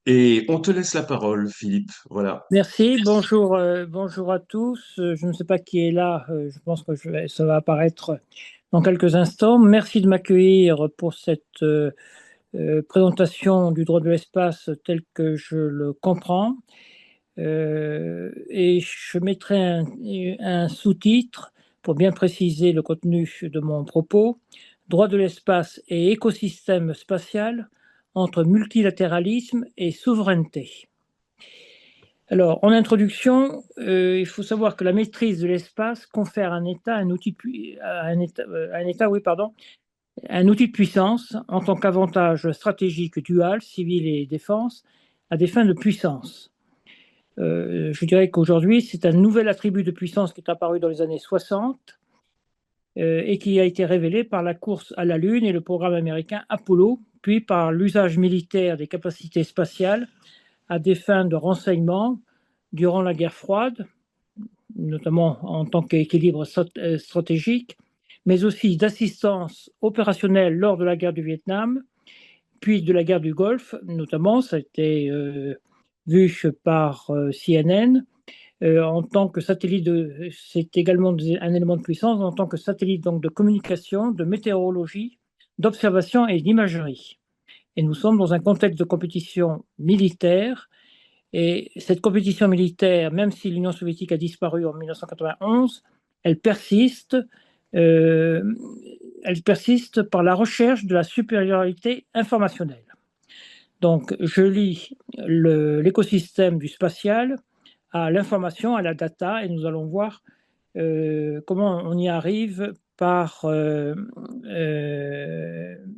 Et on te laisse la parole, Philippe. Voilà. Merci, bonjour, bonjour à tous. Je ne sais pas qui est là, je pense que ça va apparaître dans quelques instants. Merci de m'accueillir pour cette présentation du droit de l'espace tel que je le comprends. Et je mettrai un sous-titre pour bien préciser le contenu de mon propos. Droit de l'espace et écosystème spatial entre multilatéralisme et souveraineté. Alors, en introduction, il faut savoir que la maîtrise de l'espace confère à un État un outil de puissance en tant qu'avantage stratégique dual, civil et défense, à des fins de puissance. Je dirais qu'aujourd'hui, c'est un nouvel attribut de puissance qui est apparu dans les années 60 et qui a été révélé par la course à la Lune et le programme américain Apollo, puis par l'usage militaire des capacités spatiales à des fins de renseignement durant la guerre froide, notamment en tant qu'équilibre stratégique, mais aussi d'assistance opérationnelle lors de la guerre du Vietnam, puis de la guerre du Golfe, notamment, ça a été vu par CNN. En tant que satellite, c'est également un élément de puissance en tant que satellite donc de communication, de météorologie, d'observation et d'imagerie. Et nous sommes dans un contexte de compétition militaire. Et cette compétition militaire, même si l'Union soviétique a disparu en 1991, elle persiste, euh, elle persiste par la recherche de la supériorité informationnelle. Donc, je lis l'écosystème du spatial à l'information, à la data, et nous allons voir comment on y arrive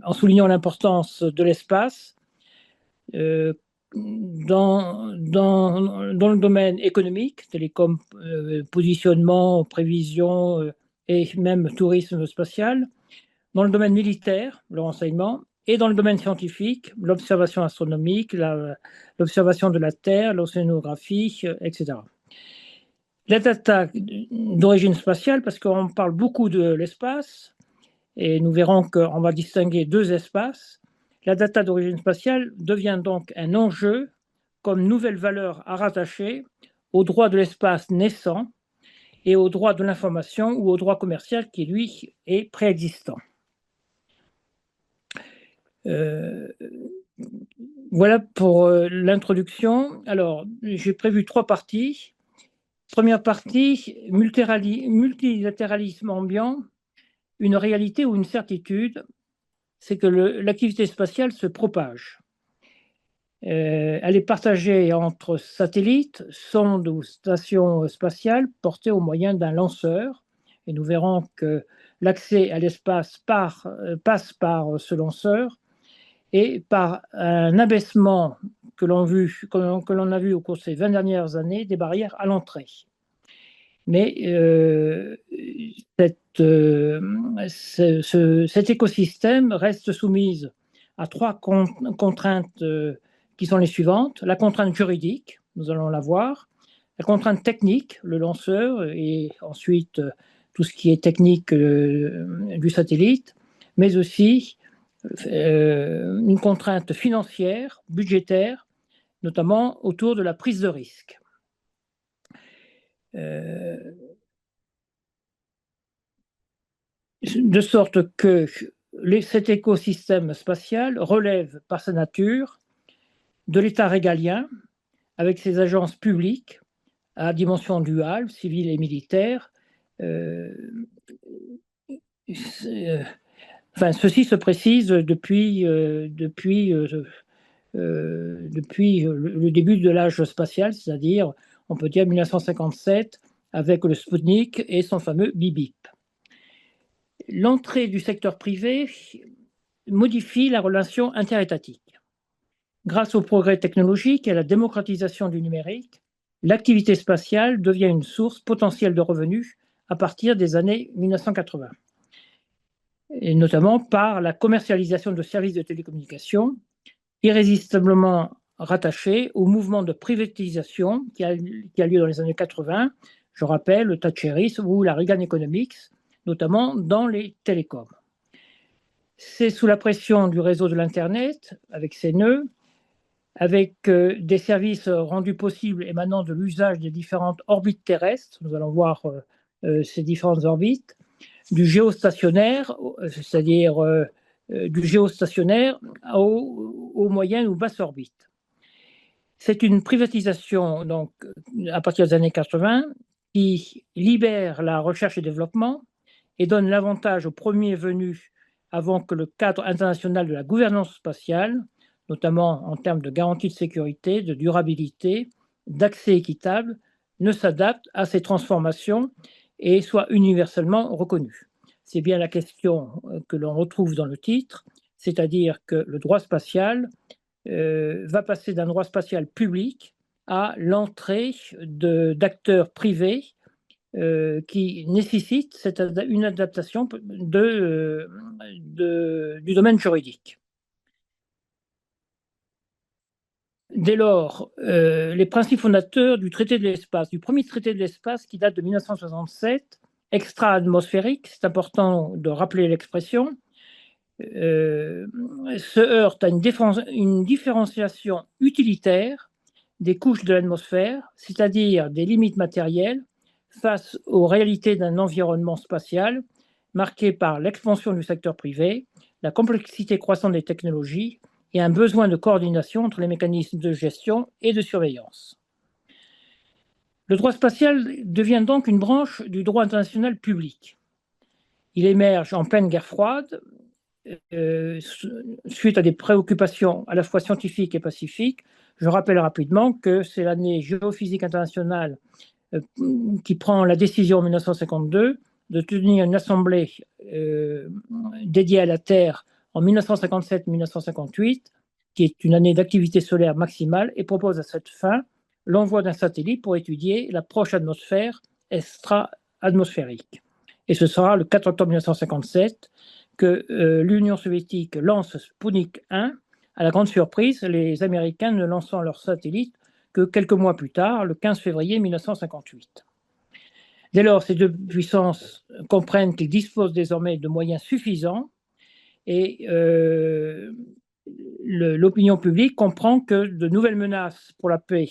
en soulignant l'importance de l'espace euh, dans le domaine économique, télécom, positionnement, prévision et même tourisme spatial, dans le domaine militaire, le renseignement, et dans le domaine scientifique, l'observation astronomique, l'observation de la Terre, l'océanographie, etc. La data d'origine spatiale, parce qu'on parle beaucoup de l'espace, et nous verrons qu'on va distinguer deux espaces. La data d'origine spatiale devient donc un enjeu comme nouvelle valeur à rattacher au droit de l'espace naissant et au droit de l'information ou au droit commercial qui, lui, est préexistant. Euh, voilà pour l'introduction. Alors, j'ai prévu trois parties. Première partie, multilatéralisme ambiant, une réalité ou une certitude, c'est que l'activité spatiale se propage. Elle est partagée entre satellites, sondes ou stations spatiales portées au moyen d'un lanceur. Et nous verrons que l'accès à l'espace passe par ce lanceur et par un abaissement que l'on a vu au cours de ces 20 dernières années des barrières à l'entrée. Mais cet écosystème reste soumis à trois contraintes qui sont les suivantes. La contrainte juridique, nous allons la voir. La contrainte technique, le lanceur, et ensuite tout ce qui est technique du satellite, mais aussi une contrainte financière, budgétaire, notamment autour de la prise de risque. De sorte que cet écosystème spatial relève par sa nature de l'État régalien, avec ses agences publiques à dimension duale, civile et militaire. Ceci se précise depuis le début de l'âge spatial, c'est-à-dire, on peut dire 1957, avec le Sputnik et son fameux bip-bip. L'entrée du secteur privé modifie la relation interétatique. Grâce au progrès technologique et à la démocratisation du numérique, l'activité spatiale devient une source potentielle de revenus à partir des années 1980, et notamment par la commercialisation de services de télécommunications, irrésistiblement rattaché au mouvement de privatisation qui a lieu dans les années 80, je rappelle le Thatcherisme ou la Reagan Economics, notamment dans les télécoms. C'est sous la pression du réseau de l'Internet, avec ses nœuds, avec des services rendus possibles émanant de l'usage des différentes orbites terrestres. Nous allons voir ces différentes orbites, du géostationnaire, c'est-à-dire du géostationnaire aux moyennes ou basses orbites. C'est une privatisation donc, à partir des années 80 qui libère la recherche et développement et donne l'avantage aux premiers venus avant que le cadre international de la gouvernance spatiale, notamment en termes de garantie de sécurité, de durabilité, d'accès équitable, ne s'adapte à ces transformations et soit universellement reconnu. C'est bien la question que l'on retrouve dans le titre, c'est-à-dire que le droit spatial va passer d'un droit spatial public à l'entrée d'acteurs privés qui nécessite une adaptation du domaine juridique. Dès lors, les principes fondateurs du traité de l'espace, du premier traité de l'espace qui date de 1967, extra-atmosphérique, c'est important de rappeler l'expression, se heurte à une différenciation utilitaire des couches de l'atmosphère, c'est-à-dire des limites matérielles face aux réalités d'un environnement spatial marqué par l'expansion du secteur privé, la complexité croissante des technologies et un besoin de coordination entre les mécanismes de gestion et de surveillance. Le droit spatial devient donc une branche du droit international public. Il émerge en pleine guerre froide, suite à des préoccupations à la fois scientifiques et pacifiques. Je rappelle rapidement que c'est l'année géophysique internationale qui prend la décision en 1952 de tenir une assemblée dédiée à la Terre en 1957-1958, qui est une année d'activité solaire maximale, et propose à cette fin l'envoi d'un satellite pour étudier l'approche atmosphère extra-atmosphérique. Et ce sera le 4 octobre 1957 que l'Union soviétique lance Sputnik 1. À la grande surprise, les Américains ne lançant leur satellite que quelques mois plus tard, le 15 février 1958. Dès lors, ces deux puissances comprennent qu'ils disposent désormais de moyens suffisants et l'opinion publique comprend que de nouvelles menaces pour la paix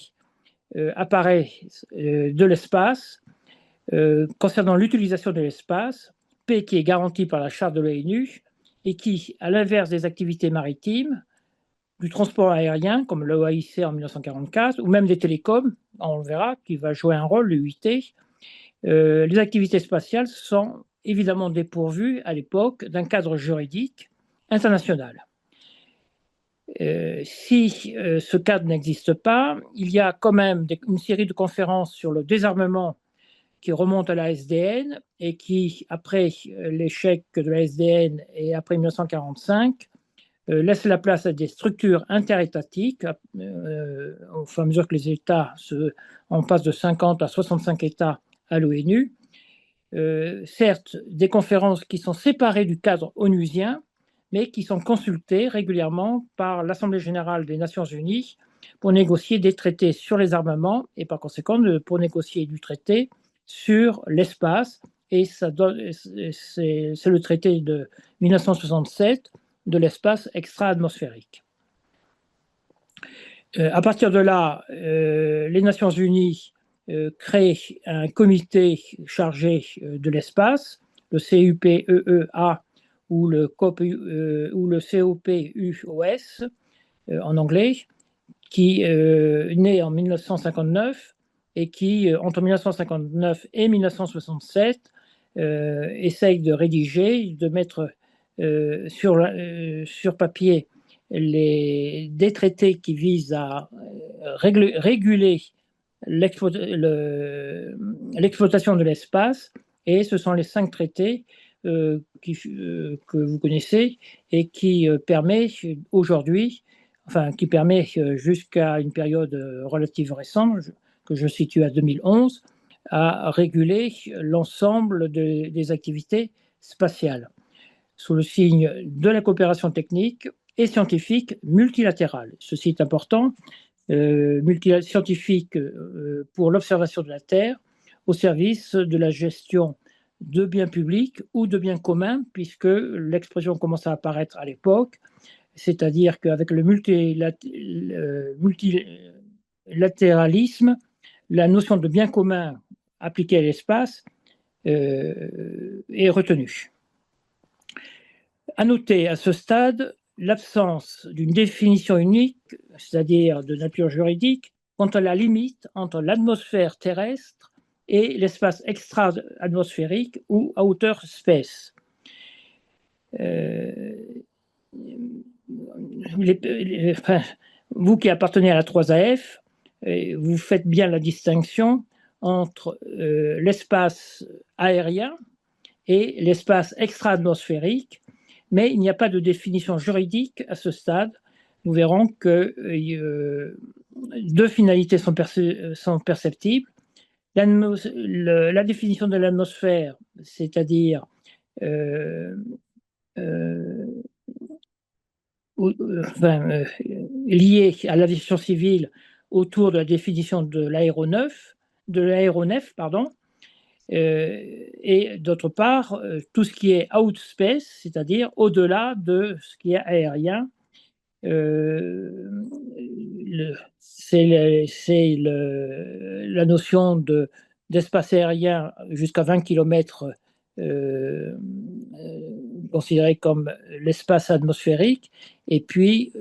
apparaissent de l'espace concernant l'utilisation de l'espace, paix qui est garantie par la charte de l'ONU et qui, à l'inverse des activités maritimes, du transport aérien, comme l'OAIC en 1944, ou même des télécoms, on le verra, qui va jouer un rôle, le UIT, les activités spatiales sont évidemment dépourvues à l'époque d'un cadre juridique international. Si ce cadre n'existe pas, il y a quand même une série de conférences sur le désarmement qui remontent à la SDN et qui, après l'échec de la SDN et après 1945, laisse la place à des structures interétatiques au fur et à mesure que les États on passe de 50 à 65 États à l'ONU. Certes, des conférences qui sont séparées du cadre onusien, mais qui sont consultées régulièrement par l'Assemblée générale des Nations unies pour négocier des traités sur les armements et par conséquent pour négocier du traité sur l'espace. Et c'est le traité de 1967 de l'espace extra-atmosphérique. À partir de là, les Nations unies créent un comité chargé de l'espace, le CUPEEA ou le COPUOS en anglais, qui naît en 1959 et qui, entre 1959 et 1967, essaye de rédiger, de mettre sur papier des traités qui visent à réguler l'exploitation de l'espace. Et ce sont les 5 traités que vous connaissez et qui permet aujourd'hui, enfin qui permet jusqu'à une période relativement récente, que je situe à 2011, à réguler l'ensemble des activités spatiales sous le signe de la coopération technique et scientifique multilatérale. Ceci est important, scientifique pour l'observation de la Terre, au service de la gestion de biens publics ou de biens communs, puisque l'expression commence à apparaître à l'époque. c'est-à-dire qu'avec le multilatéralisme, la notion de bien commun appliquée à l'espace est retenue. À noter à ce stade l'absence d'une définition unique, c'est-à-dire de nature juridique, quant à la limite entre l'atmosphère terrestre et l'espace extra-atmosphérique ou outer space. Vous qui appartenez à la 3AF, vous faites bien la distinction entre l'espace aérien et l'espace extra-atmosphérique, mais il n'y a pas de définition juridique à ce stade. Nous verrons que deux finalités sont perceptibles. La définition de l'atmosphère, c'est-à-dire liée à l'aviation civile autour de la définition de l'aéronef, et d'autre part, tout ce qui est outspace, c'est-à-dire au-delà de ce qui est aérien. C'est la notion d'espace aérien jusqu'à 20 km considéré comme l'espace atmosphérique, et puis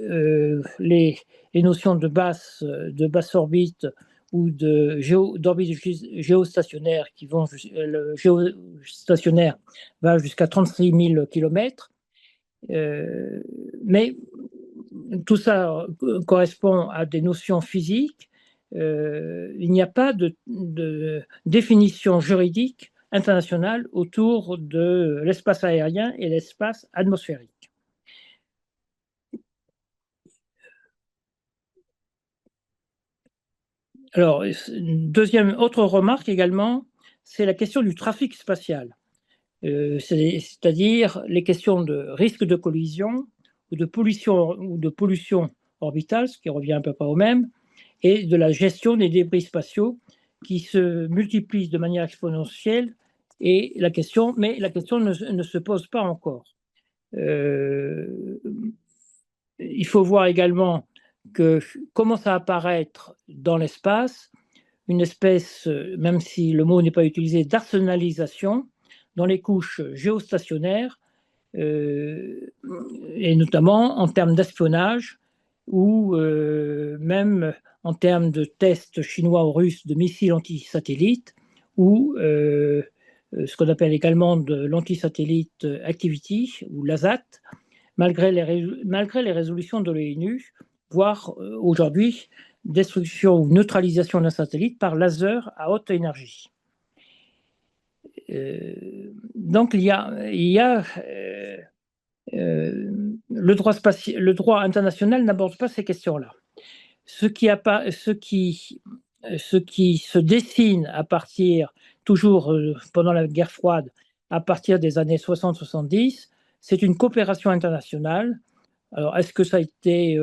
les notions de basse orbite ou d'orbite géostationnaire qui vont, le géostationnaire va jusqu'à 36 000 km. Mais tout ça correspond à des notions physiques. Il n'y a pas de définition juridique internationale autour de l'espace aérien et l'espace atmosphérique. Alors, autre remarque également, c'est la question du trafic spatial. C'est-à-dire les questions de risque de collision ou de pollution orbitale, ce qui revient à peu près au même, et de la gestion des débris spatiaux qui se multiplient de manière exponentielle. Mais la question ne se pose pas encore. Il faut voir également que commence à apparaître dans l'espace une espèce, même si le mot n'est pas utilisé, d'arsenalisation dans les couches géostationnaires, et notamment en termes d'espionnage ou même en termes de tests chinois ou russes de missiles antisatellites ou ce qu'on appelle également de l'antisatellite activity ou l'ASAT, malgré les résolutions de l'ONU, voire aujourd'hui destruction ou neutralisation d'un satellite par laser à haute énergie. Donc il y a le droit international n'aborde pas ces questions-là. Ce qui se dessine à partir, toujours pendant la guerre froide, à partir des années 60-70, c'est une coopération internationale. Alors, est-ce que ça a été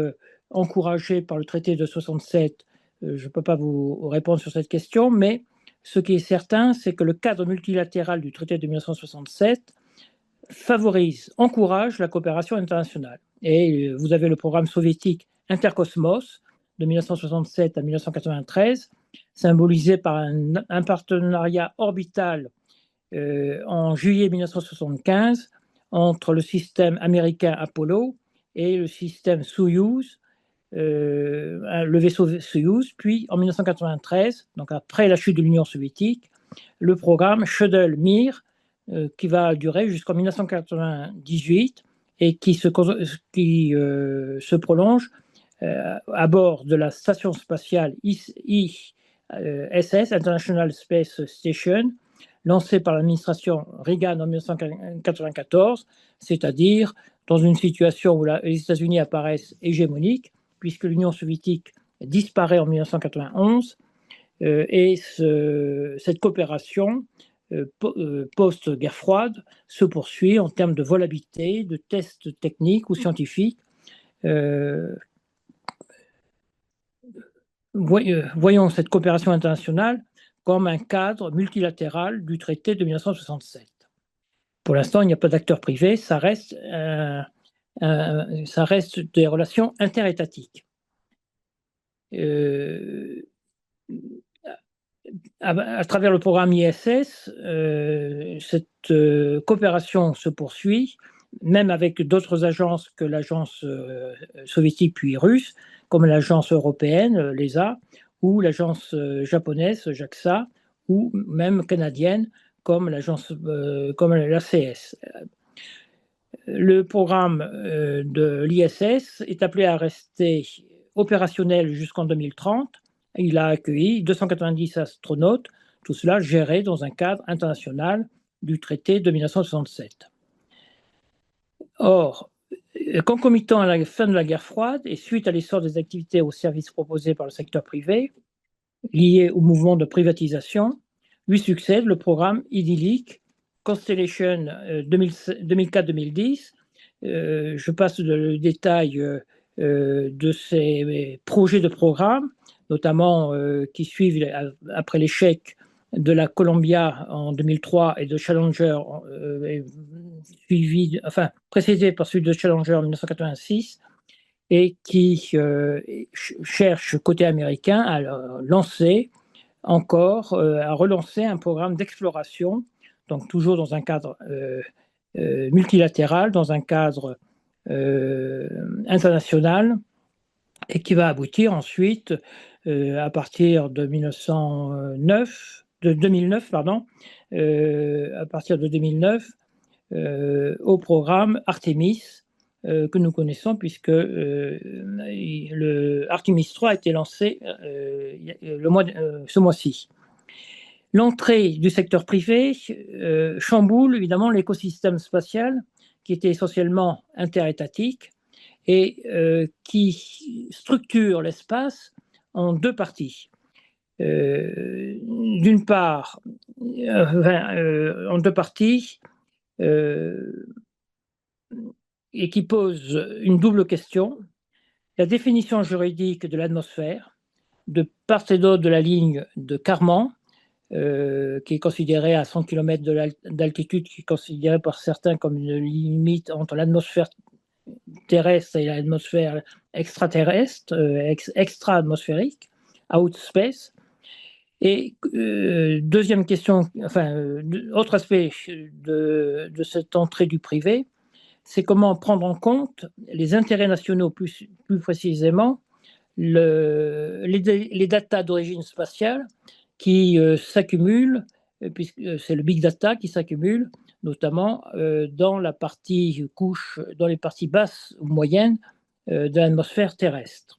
encouragé par le traité de 67? Je ne peux pas vous répondre sur cette question, mais ce qui est certain, c'est que le cadre multilatéral du traité de 1967 encourage la coopération internationale. Et vous avez le programme soviétique Intercosmos de 1967 à 1993, symbolisé par un partenariat orbital en juillet 1975 entre le système américain Apollo et le système Soyouz, le vaisseau Soyouz. Puis en 1993, donc après la chute de l'Union soviétique, le programme Shuttle-Mir, qui va durer jusqu'en 1998 et qui se prolonge à bord de la station spatiale ISS, International Space Station, lancée par l'administration Reagan en 1994, c'est-à-dire dans une situation où les États-Unis apparaissent hégémoniques, puisque l'Union soviétique disparaît en 1991, et cette coopération post-guerre froide se poursuit en termes de volabilité, de tests techniques ou scientifiques. Voyons cette coopération internationale comme un cadre multilatéral du traité de 1967. Pour l'instant, il n'y a pas d'acteur privé, ça reste ça reste des relations interétatiques. À travers le programme ISS, cette coopération se poursuit, même avec d'autres agences que l'agence soviétique puis russe, comme l'agence européenne, l'ESA, ou l'agence japonaise, JAXA, ou même canadienne, comme comme l'ACS. Le programme de l'ISS est appelé à rester opérationnel jusqu'en 2030. Il a accueilli 290 astronautes, tout cela géré dans un cadre international du traité de 1967. Or, concomitant à la fin de la guerre froide et suite à l'essor des activités aux services proposés par le secteur privé, lié au mouvement de privatisation, lui succède le programme idyllique Constellation 2004-2010. Je passe le détail de ces projets de programme, notamment qui suivent après l'échec de la Columbia en 2003 et de Challenger, précédé par celui de Challenger en 1986, et qui cherche côté américain à lancer encore, à relancer un programme d'exploration, donc toujours dans un cadre multilatéral, dans un cadre international, et qui va aboutir ensuite, à partir de 2009, à partir de 2009, au programme Artemis, que nous connaissons, puisque le Artemis 3 a été lancé ce mois-ci. L'entrée du secteur privé chamboule évidemment l'écosystème spatial, qui était essentiellement interétatique et qui structure l'espace en deux parties. D'une part, en deux parties, et qui pose une double question. La définition juridique de l'atmosphère, de part et d'autre de la ligne de Kármán, qui est considérée à 100 km d'altitude, qui est considérée par certains comme une limite entre l'atmosphère terrestre et l'atmosphère extraterrestre, extra-atmosphérique, out space. Et deuxième question, autre aspect de cette entrée du privé, c'est comment prendre en compte les intérêts nationaux, plus précisément les datas d'origine spatiale qui s'accumulent, puisque c'est le big data qui s'accumule, notamment dans la partie couche, dans les parties basses ou moyennes de l'atmosphère terrestre.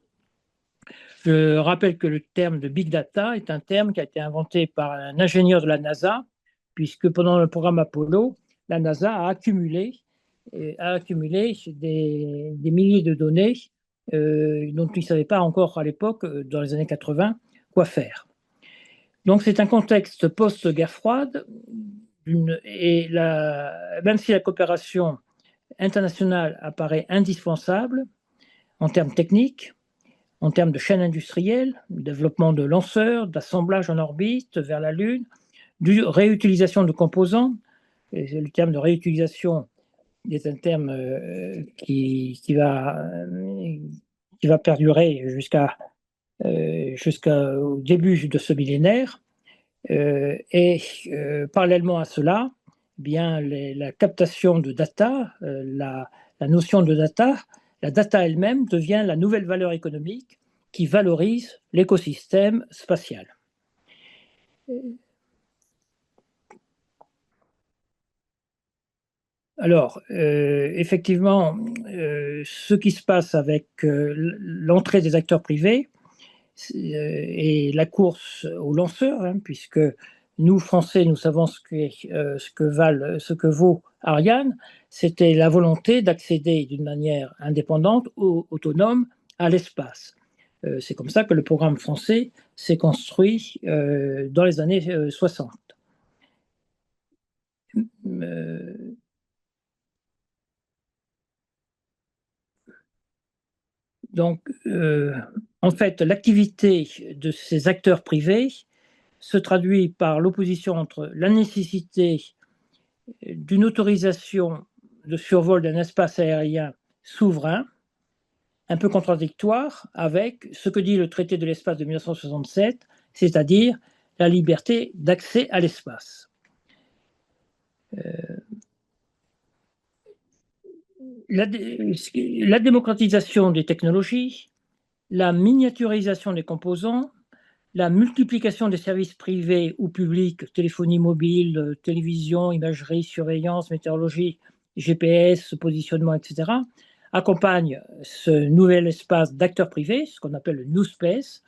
Je rappelle que le terme de big data est un terme qui a été inventé par un ingénieur de la NASA, puisque pendant le programme Apollo, la NASA a accumulé des milliers de données dont ils ne savaient pas encore à l'époque, dans les années 80, quoi faire. Donc c'est un contexte post-guerre froide, et même si la coopération internationale apparaît indispensable en termes techniques, en termes de chaîne industrielle, développement de lanceurs, d'assemblage en orbite vers la Lune, de réutilisation de composants. Et le terme de réutilisation est un terme qui va perdurer jusqu'au début de ce millénaire. Parallèlement à cela, eh bien, la captation de data, la notion de data, la data elle-même devient la nouvelle valeur économique qui valorise l'écosystème spatial. Alors, effectivement, ce qui se passe avec l'entrée des acteurs privés et la course aux lanceurs, hein, puisque nous, Français, nous savons ce que vaut Ariane, c'était la volonté d'accéder d'une manière indépendante, autonome, à l'espace. C'est comme ça que le programme français s'est construit dans les années 60. Donc, en fait, l'activité de ces acteurs privés se traduit par l'opposition entre la nécessité d'une autorisation de survol d'un espace aérien souverain, un peu contradictoire avec ce que dit le traité de l'espace de 1967, c'est-à-dire la liberté d'accès à l'espace. La démocratisation des technologies, la miniaturisation des composants, la multiplication des services privés ou publics, téléphonie mobile, télévision, imagerie, surveillance, météorologie, GPS, positionnement, etc., accompagnent ce nouvel espace d'acteurs privés, ce qu'on appelle le New Space,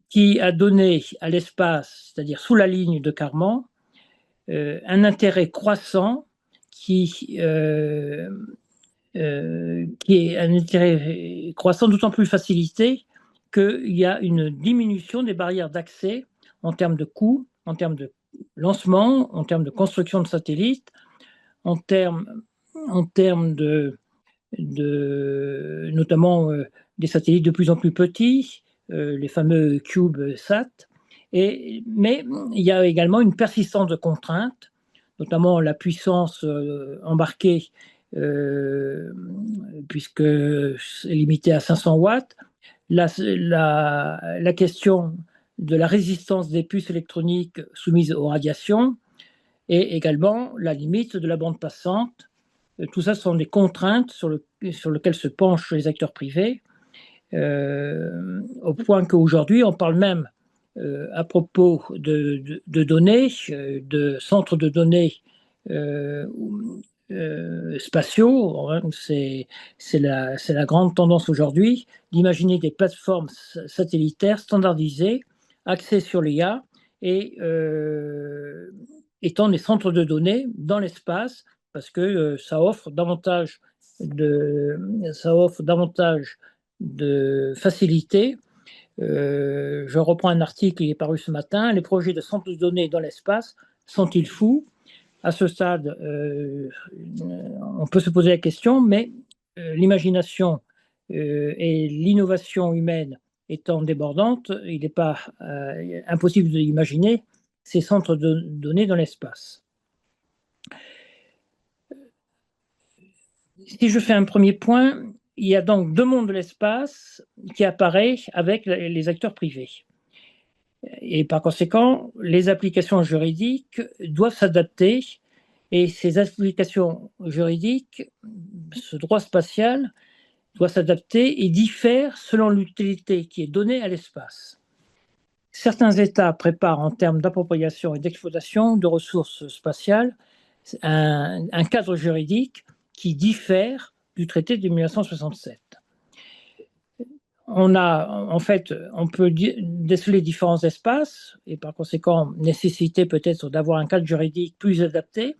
qui a donné à l'espace, c'est-à-dire sous la ligne de Kármán, un intérêt croissant qui est un intérêt croissant d'autant plus facilité qu'il y a une diminution des barrières d'accès en termes de coûts, en termes de lancement, en termes de construction de satellites, en termes de notamment des satellites de plus en plus petits, les fameux CubeSat. Mais il y a également une persistance de contraintes, notamment la puissance embarquée, puisque c'est limité à 500 watts. La question de la résistance des puces électroniques soumises aux radiations et également la limite de la bande passante. Tout ça sont des contraintes sur lesquelles se penchent les acteurs privés, au point qu'aujourd'hui, on parle même à propos de données, de centres de données spatiaux. C'est la grande tendance aujourd'hui d'imaginer des plateformes satellitaires standardisées, axées sur l'IA et étant des centres de données dans l'espace, parce que ça offre davantage de facilité. Je reprends un article qui est paru ce matin. Les projets de centres de données dans l'espace sont-ils fous? À ce stade, on peut se poser la question, mais l'imagination et l'innovation humaine étant débordantes, il n'est pas impossible d'imaginer ces centres de données dans l'espace. Si je fais un premier point, il y a donc deux mondes de l'espace qui apparaissent avec les acteurs privés. Et par conséquent, les applications juridiques doivent s'adapter. Et ces applications juridiques, ce droit spatial, doit s'adapter et diffère selon l'utilité qui est donnée à l'espace. Certains États préparent en termes d'appropriation et d'exploitation de ressources spatiales un cadre juridique qui diffère du traité de 1967. On peut déceler différents espaces et par conséquent nécessiter peut-être d'avoir un cadre juridique plus adapté.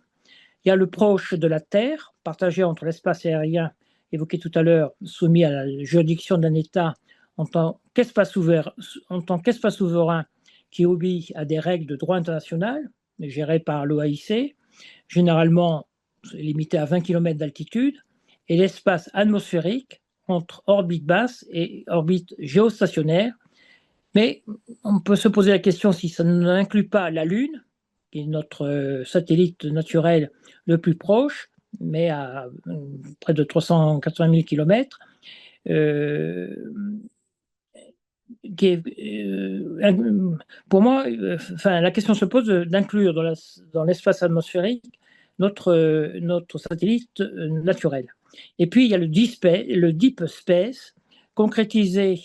Il y a le proche de la Terre, partagé entre l'espace aérien, évoqué tout à l'heure, soumis à la juridiction d'un État en tant qu'espace souverain qui obéit à des règles de droit international, gérées par l'OAIC, généralement limité à 20 km d'altitude, et l'espace atmosphérique entre orbite basse et orbite géostationnaire. Mais on peut se poser la question si ça n'inclut pas la Lune, qui est notre satellite naturel le plus proche, mais à près de 380 000 km, pour moi, la question se pose d'inclure dans l'espace atmosphérique notre satellite naturel. Et puis, il y a le Deep Space, concrétisé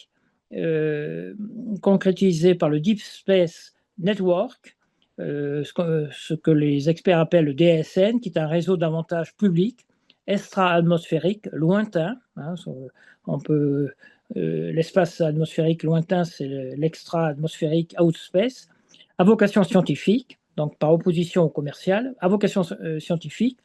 par le Deep Space Network, ce que les experts appellent le DSN, qui est un réseau d'avantages publics extra-atmosphériques lointains. L'espace atmosphérique lointain, c'est l'extra-atmosphérique outspace, à vocation scientifique, donc par opposition au commercial, à vocation scientifique,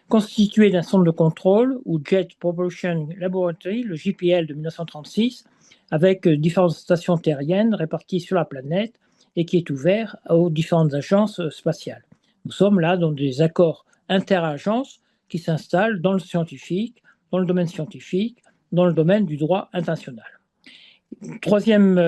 constitué d'un centre de contrôle ou Jet Propulsion Laboratory, le JPL de 1936, avec différentes stations terriennes réparties sur la planète et qui est ouvert aux différentes agences spatiales. Nous sommes là dans des accords interagences qui s'installent dans le domaine scientifique, dans le domaine du droit international. Troisième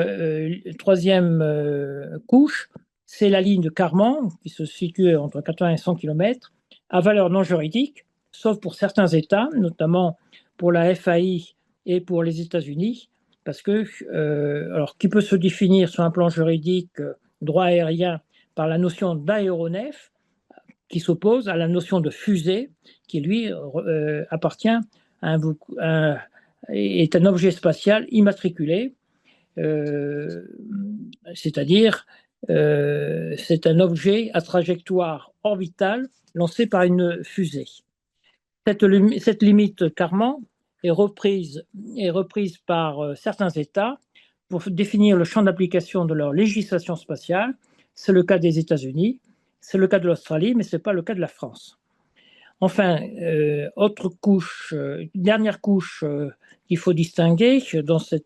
couche, c'est la ligne de Kármán, qui se situe entre 80 et 100 km, à valeur non juridique, sauf pour certains États, notamment pour la FAI et pour les États-Unis, parce que, alors, qui peut se définir sur un plan juridique, droit aérien, par la notion d'aéronef, qui s'oppose à la notion de fusée, qui lui appartient à est un objet spatial immatriculé, c'est-à-dire c'est un objet à trajectoire orbitale lancé par une fusée. Cette limite Karman est reprise par certains États pour définir le champ d'application de leur législation spatiale. C'est le cas des États-Unis, c'est le cas de l'Australie, mais ce n'est pas le cas de la France. Enfin, autre couche, dernière couche qu'il faut distinguer dans ce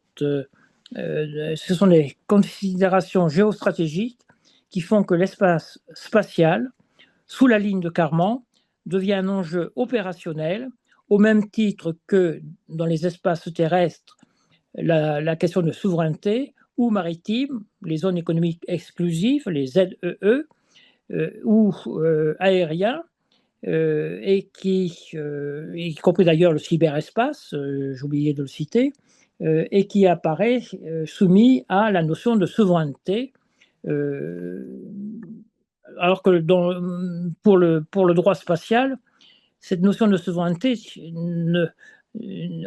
sont les considérations géostratégiques qui font que l'espace spatial, sous la ligne de Karman, devient un enjeu opérationnel, au même titre que dans les espaces terrestres, la question de souveraineté, ou maritime, les zones économiques exclusives, les ZEE, ou aériens, y compris d'ailleurs le cyberespace, j'ai oublié de le citer, et qui apparaît soumis à la notion de souveraineté, alors que pour le droit spatial, cette notion de souveraineté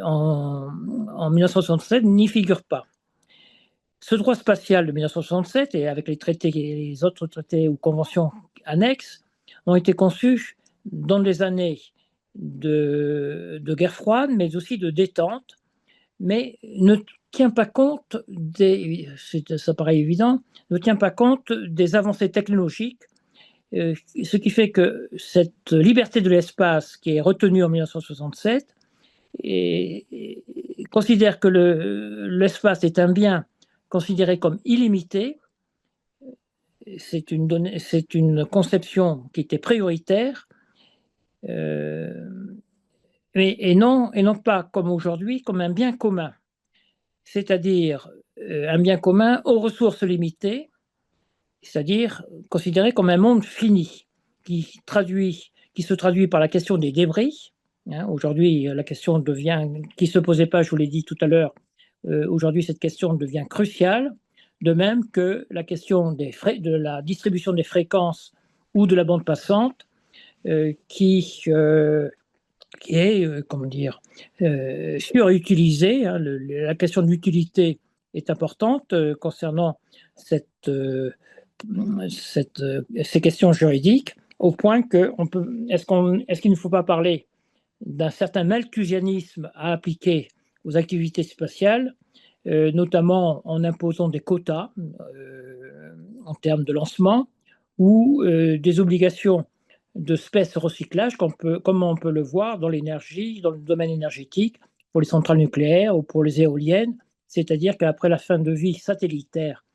en 1967 n'y figure pas. Ce droit spatial de 1967, et avec les traités et les autres traités ou conventions annexes, ont été conçus dans des années de guerre froide, mais aussi de détente, mais ne tient pas compte ça paraît évident, ne tient pas compte des avancées technologiques, ce qui fait que cette liberté de l'espace qui est retenue en 1967 considère que l'espace est un bien considéré comme illimité. C'est une conception qui était prioritaire, et non pas comme aujourd'hui, comme un bien commun, c'est-à-dire un bien commun aux ressources limitées, c'est-à-dire considéré comme un monde fini, qui se traduit par la question des débris. Aujourd'hui, la question qui ne se posait pas, je vous l'ai dit tout à l'heure, aujourd'hui cette question devient cruciale, de même que la question de la distribution des fréquences ou de la bande passante, qui est, comment dire, surutilisée. La question de l'utilité est importante concernant ces questions juridiques, au point que est-ce qu'il ne faut pas parler d'un certain malthusianisme à appliquer aux activités spatiales, notamment en imposant des quotas en termes de lancement, ou des obligations de space recyclage, comme on peut le voir dans l'énergie, dans le domaine énergétique, pour les centrales nucléaires ou pour les éoliennes. C'est-à-dire qu'après la fin de vie satellitaire,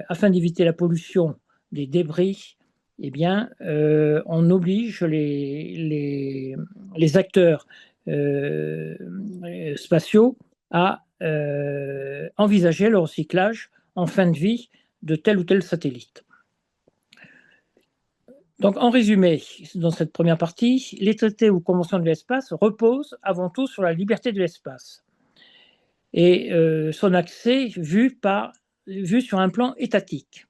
afin d'éviter la pollution des débris, eh bien, on oblige les acteurs spatiaux à envisager le recyclage en fin de vie de tel ou tel satellite. Donc, en résumé, dans cette première partie, les traités ou conventions de l'espace reposent avant tout sur la liberté de l'espace et son accès vu sur un plan étatique.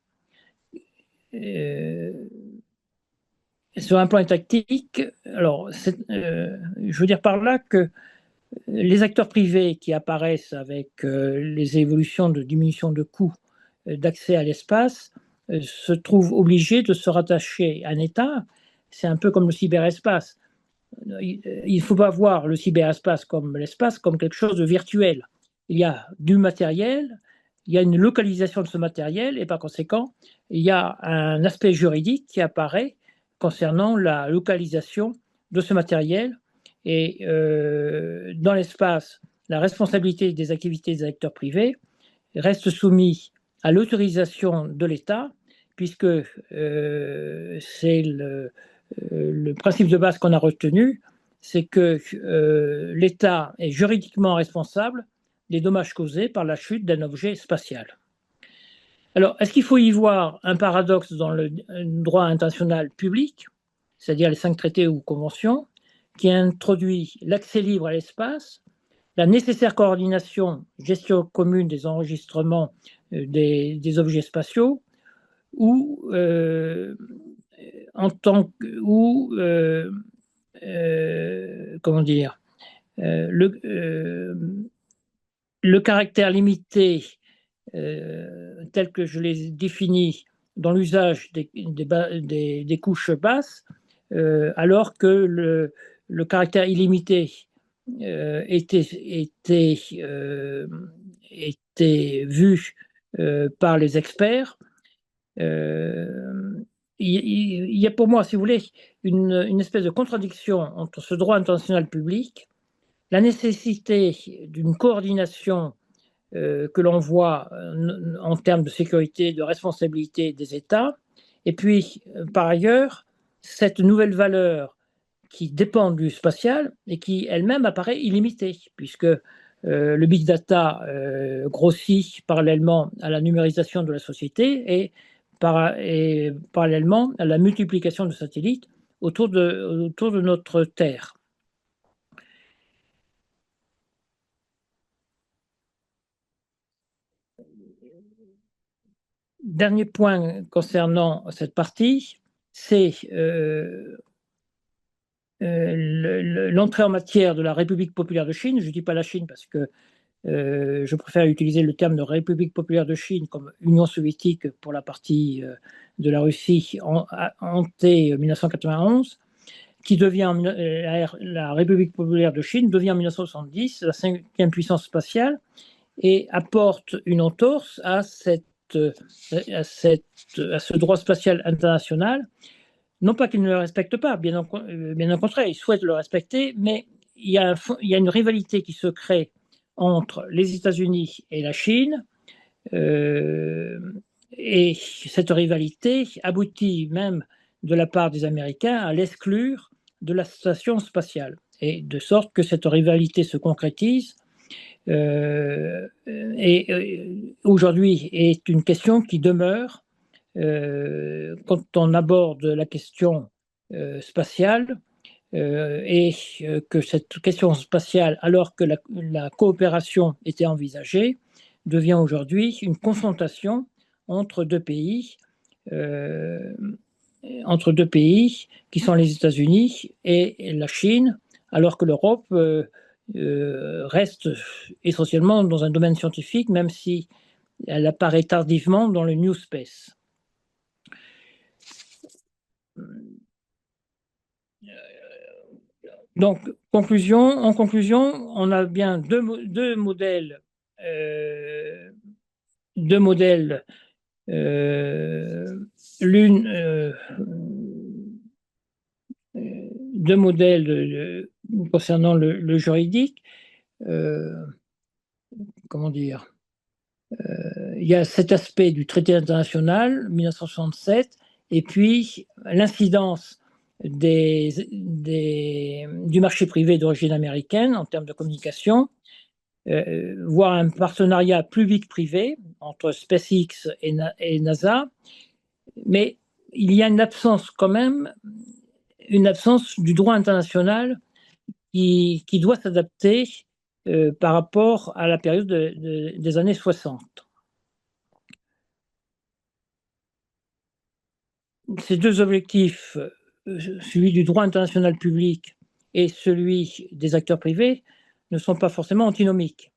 Sur un plan étatique, alors, je veux dire par là que les acteurs privés qui apparaissent avec les évolutions de diminution de coûts d'accès à l'espace se trouvent obligés de se rattacher à un État. C'est un peu comme le cyberespace. Il ne faut pas voir le cyberespace comme l'espace comme quelque chose de virtuel. Il y a du matériel, il y a une localisation de ce matériel, et par conséquent, il y a un aspect juridique qui apparaît concernant la localisation de ce matériel. Et dans l'espace, la responsabilité des activités des acteurs privés reste soumise à l'autorisation de l'État, puisque c'est le principe de base qu'on a retenu, c'est que l'État est juridiquement responsable des dommages causés par la chute d'un objet spatial. Alors, est-ce qu'il faut y voir un paradoxe dans le droit international public, c'est-à-dire les 5 traités ou conventions, qui introduit l'accès libre à l'espace, la nécessaire coordination, gestion commune des enregistrements des objets spatiaux, ou comment dire, le caractère limité tel que je l'ai défini dans l'usage des couches basses, alors que le caractère illimité était vu par les experts. Il y a pour moi, si vous voulez, une espèce de contradiction entre ce droit international public, la nécessité d'une coordination que l'on voit en termes de sécurité, de responsabilité des États, et puis, par ailleurs, cette nouvelle valeur qui dépend du spatial et qui elle-même apparaît illimitée, puisque le big data grossit parallèlement à la numérisation de la société et parallèlement à la multiplication de satellites autour de notre Terre. Dernier point concernant cette partie, c'est l'entrée en matière de la République populaire de Chine. Je ne dis pas la Chine parce que je préfère utiliser le terme de République populaire de Chine comme Union soviétique pour la partie de la Russie hantée 1991, qui devient la République populaire de Chine devient en 1970 la cinquième puissance spatiale et apporte une entorse à ce droit spatial international. Non pas qu'il ne le respecte pas, bien au contraire, il souhaite le respecter, mais il y a une rivalité qui se crée entre les États-Unis et la Chine. Et cette rivalité aboutit même de la part des Américains à l'exclure de la station spatiale. Et de sorte que cette rivalité se concrétise et aujourd'hui est une question qui demeure quand on aborde la question spatiale et que cette question spatiale, alors que la coopération était envisagée, devient aujourd'hui une confrontation entre deux pays qui sont les États-Unis et la Chine, alors que l'Europe reste essentiellement dans un domaine scientifique, même si elle apparaît tardivement dans le New Space. Donc, en conclusion, on a bien deux modèles, deux modèles concernant le juridique. Comment dire, il y a cet aspect du traité international 1967 et puis l'incidence du marché privé d'origine américaine en termes de communication, voire un partenariat public-privé entre SpaceX et NASA, mais il y a une absence quand même, une absence du droit international qui doit s'adapter par rapport à la période des années 60. Ces deux objectifs, celui du droit international public et celui des acteurs privés, ne sont pas forcément antinomiques.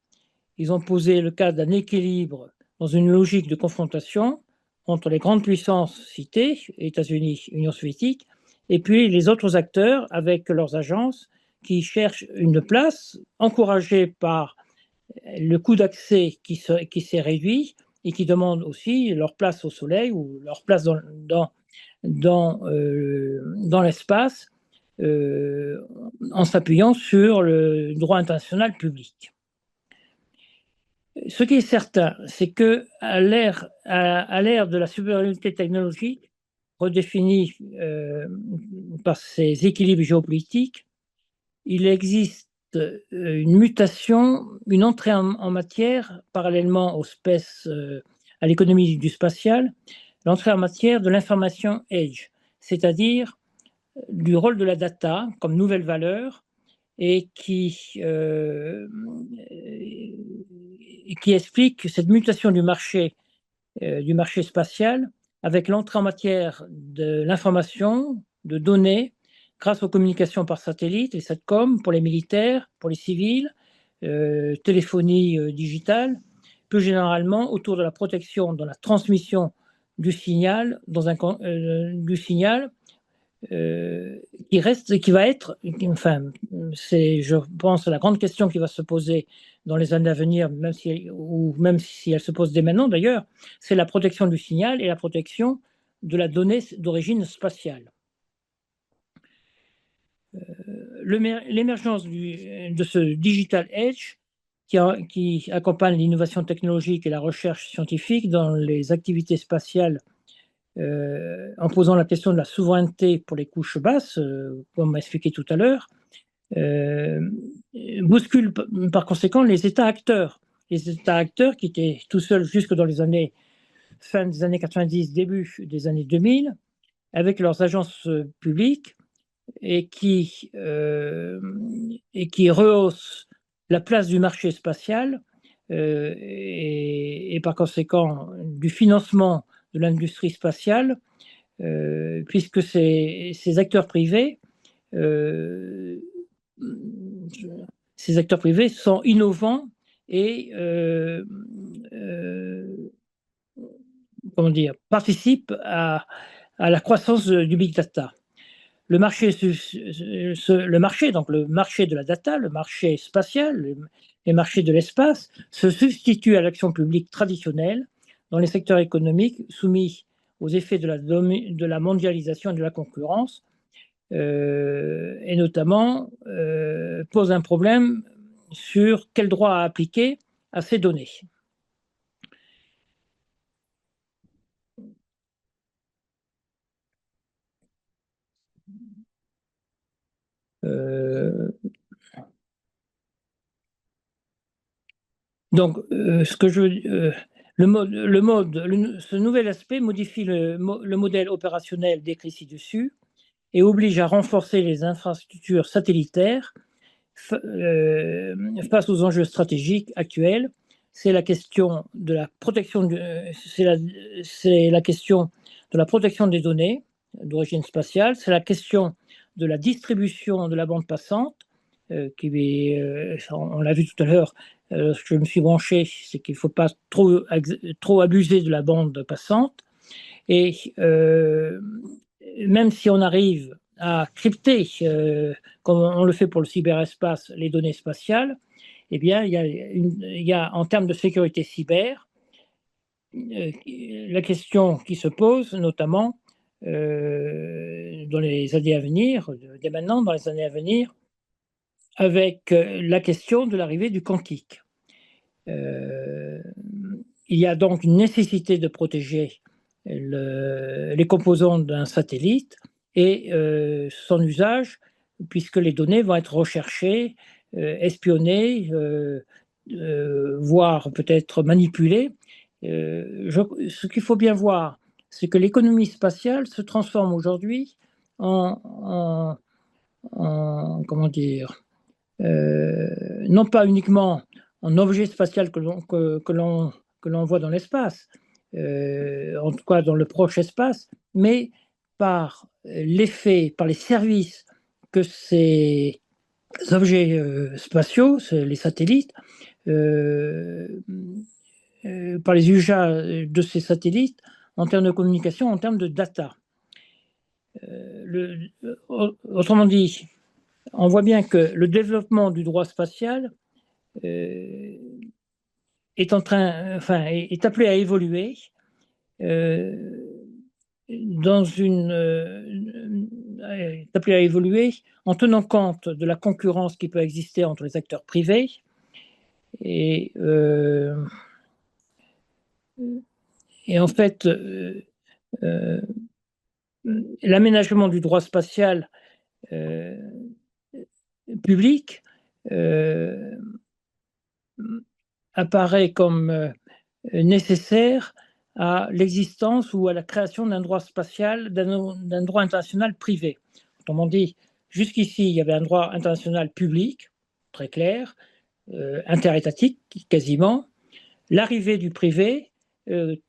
Ils ont posé le cas d'un équilibre dans une logique de confrontation entre les grandes puissances citées, États-Unis, Union soviétique, et puis les autres acteurs avec leurs agences qui cherchent une place, encouragée par le coût d'accès qui s'est réduit et qui demandent aussi leur place au soleil ou leur place dans l'espace en s'appuyant sur le droit international public. Ce qui est certain, c'est qu'à l'ère de la supériorité technologique, redéfinie par ces équilibres géopolitiques, il existe une mutation, une entrée en matière, parallèlement à l'économie du spatial, l'entrée en matière de l'information edge, c'est-à-dire du rôle de la data comme nouvelle valeur et qui explique cette mutation du marché spatial avec l'entrée en matière de l'information, de données, grâce aux communications par satellite, les SATCOM pour les militaires, pour les civils, téléphonie digitale, plus généralement autour de la protection dans la transmission du signal, du signal qui reste, qui va être, enfin, c'est, je pense, la grande question qui va se poser dans les années à venir, même si elle se pose dès maintenant d'ailleurs, c'est la protection du signal et la protection de la donnée d'origine spatiale. L'émergence de ce digital edge qui accompagne l'innovation technologique et la recherche scientifique dans les activités spatiales en posant la question de la souveraineté pour les couches basses, comme on m'a expliqué tout à l'heure, bouscule par conséquent les États acteurs. Les États acteurs qui étaient tout seuls jusque dans les années fin des années 90, début des années 2000, avec leurs agences publiques et qui rehaussent la place du marché spatial et par conséquent du financement de l'industrie spatiale, puisque ces acteurs privés ces acteurs privés sont innovants et comment dire, participent à la croissance du big data. Le marché, donc le marché de la data, le marché spatial, les marchés de l'espace, se substituent à l'action publique traditionnelle dans les secteurs économiques soumis aux effets de la mondialisation et de la concurrence, et notamment pose un problème sur quel droit appliquer à ces données. Donc, ce nouvel aspect modifie le modèle opérationnel décrit ci-dessus et oblige à renforcer les infrastructures satellitaires face aux enjeux stratégiques actuels. C'est la question de la protection, c'est la question de la protection des données d'origine spatiale, c'est la question de la distribution de la bande passante, on l'a vu tout à l'heure, je me suis branché, c'est qu'il ne faut pas trop abuser de la bande passante. Et même si on arrive à crypter, comme on le fait pour le cyberespace, les données spatiales, eh bien, il y a en termes de sécurité cyber, la question qui se pose, notamment dans les années à venir, dès maintenant, dans les années à venir, avec la question de l'arrivée du quantique. Il y a donc une nécessité de protéger les composants d'un satellite et son usage, puisque les données vont être recherchées, espionnées, voire peut-être manipulées. Ce qu'il faut bien voir, c'est que l'économie spatiale se transforme aujourd'hui comment dire, non pas uniquement en objet spatial que l'on voit dans l'espace, en tout cas dans le proche espace, mais par l'effet, par les services que ces objets spatiaux, les satellites, par les usages de ces satellites en termes de communication, en termes de data. Autrement dit, on voit bien que le développement du droit spatial est appelé à évoluer en tenant compte de la concurrence qui peut exister entre les acteurs privés et en fait l'aménagement du droit spatial public apparaît comme nécessaire à l'existence ou à la création d'un droit spatial, d'un droit international privé. Autrement dit, jusqu'ici, il y avait un droit international public, très clair, interétatique quasiment. L'arrivée du privé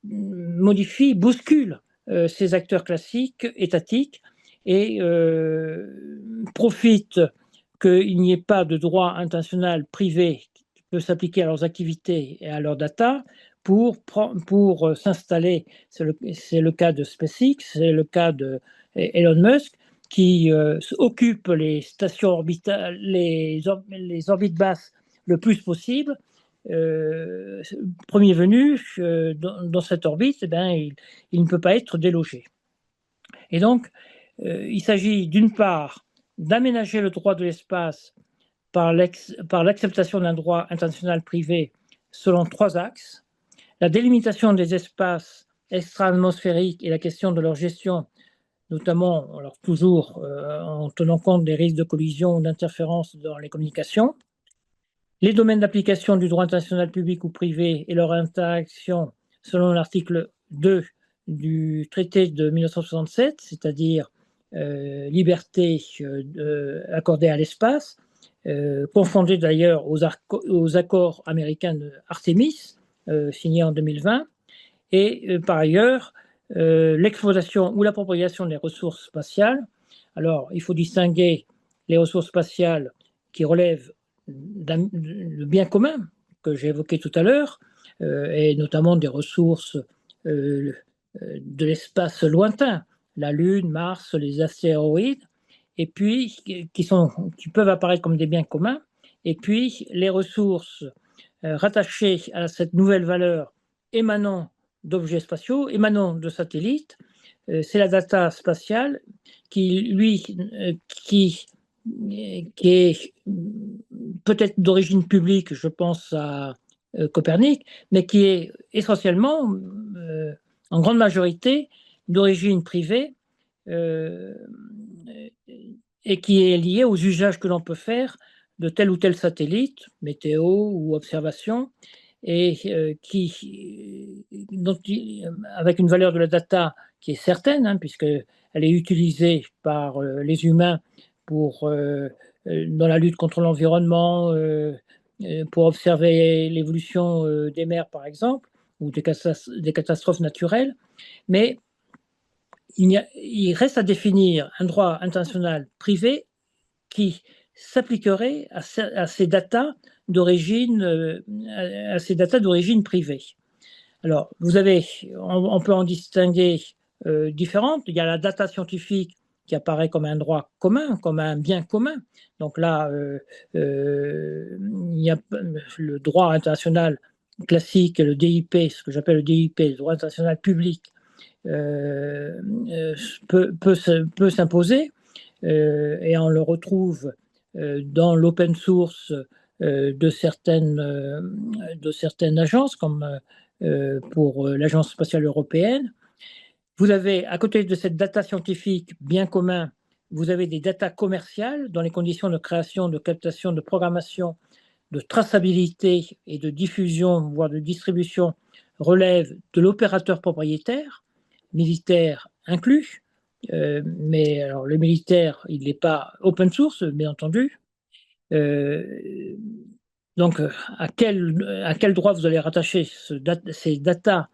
modifie, bouscule ces acteurs classiques étatiques et profite qu'il n'y ait pas de droit international privé qui peut s'appliquer à leurs activités et à leurs data pour s'installer. C'est le cas de SpaceX, c'est le cas de Elon Musk, qui occupe les stations orbitales, les orbites basses le plus possible. Premier venu dans cette orbite, eh bien, il ne peut pas être délogé. Et donc, il s'agit d'une part d'aménager le droit de l'espace par l'acceptation d'un droit international privé selon trois axes. La délimitation des espaces extra-atmosphériques et la question de leur gestion, notamment, alors toujours en tenant compte des risques de collision ou d'interférence dans les communications. Les domaines d'application du droit international public ou privé et leur interaction selon l'article 2 du traité de 1967, c'est-à-dire liberté accordée à l'espace, confondée d'ailleurs aux accords américains de Artemis, signés en 2020, et par ailleurs l'exploitation ou l'appropriation des ressources spatiales. Alors, il faut distinguer les ressources spatiales qui relèvent de bien commun que j'ai évoqué tout à l'heure, et notamment des ressources de l'espace lointain, la Lune, Mars, les astéroïdes, et puis qui peuvent apparaître comme des biens communs, et puis les ressources rattachées à cette nouvelle valeur émanant d'objets spatiaux, émanant de satellites. C'est la data spatiale qui est peut-être d'origine publique, je pense à Copernic, mais qui est essentiellement, en grande majorité, d'origine privée euh, et qui est liée aux usages que l'on peut faire de tel ou tel satellite, météo ou observation, et avec une valeur de la data qui est certaine, hein, puisqu'elle est utilisée par les humains dans la lutte contre l'environnement, pour observer l'évolution des mers, par exemple, ou des catastrophes naturelles. Mais il reste à définir un droit international privé qui s'appliquerait à ces datas d'origine privée. Alors, on peut en distinguer différentes. Il y a la data scientifique qui apparaît comme un droit commun, comme un bien commun. Donc là, il y a le droit international classique, le DIP, ce que j'appelle le DIP, le droit international public, peut s'imposer, et on le retrouve dans l'open source de certaines agences, comme pour l'Agence spatiale européenne. Vous avez, à côté de cette data scientifique bien commun, vous avez des data commerciales dans les conditions de création, de captation, de programmation, de traçabilité et de diffusion, voire de distribution, relèvent de l'opérateur propriétaire, militaire inclus. Mais alors, le militaire, il n'est pas open source, bien entendu. Donc, à quel droit vous allez rattacher ces datas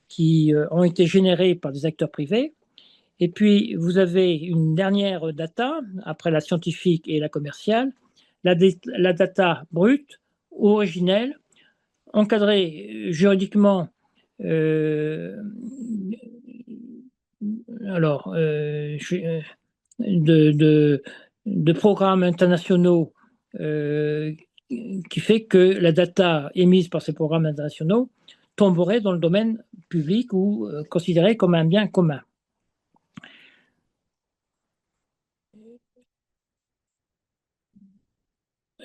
qui ont été générées par des acteurs privés? Et puis, vous avez une dernière data, après la scientifique et la commerciale, la data brute, originelle, encadrée juridiquement, alors, de programmes internationaux, qui fait que la data émise par ces programmes internationaux tomberait dans le domaine public ou considérée comme un bien commun.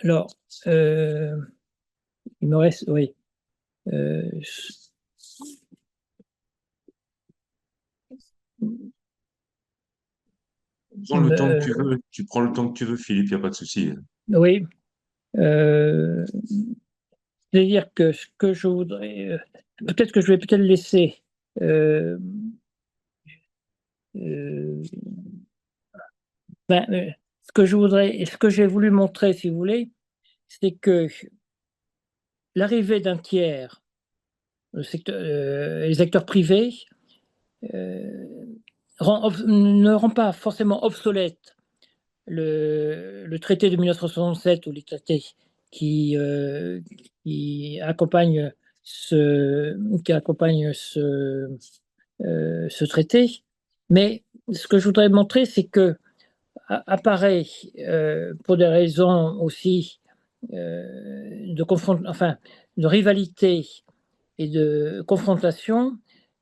Alors, il me reste, oui. Prends le temps que tu veux. Tu prends le temps que tu veux, Philippe, il n'y a pas de souci. Oui. C'est-à-dire que ce que je voudrais, peut-être que je vais peut-être laisser euh, Ben, ce que j'ai voulu montrer, si vous voulez, c'est que l'arrivée d'un tiers, les acteurs privés, euh, ne rend pas forcément obsolète le traité de 1967 ou les traités qui, euh, qui accompagnent qui accompagnent ce traité. Mais ce que je voudrais montrer, c'est que apparaît, pour des raisons aussi enfin, de rivalité et de confrontation,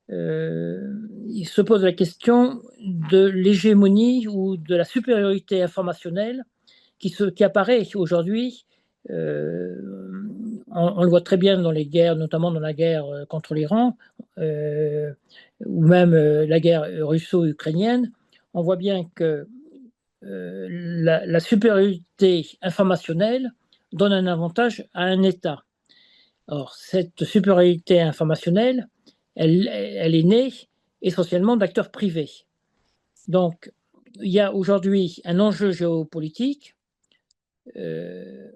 il se pose la question de l'hégémonie ou de la supériorité informationnelle qui apparaît aujourd'hui. On le voit très bien dans les guerres, notamment dans la guerre contre l'Iran, euh, ou même la guerre russo-ukrainienne. On voit bien que la supériorité informationnelle donne un avantage à un État. Or, cette supériorité informationnelle, elle est née essentiellement d'acteurs privés. Donc, il y a aujourd'hui un enjeu géopolitique euh,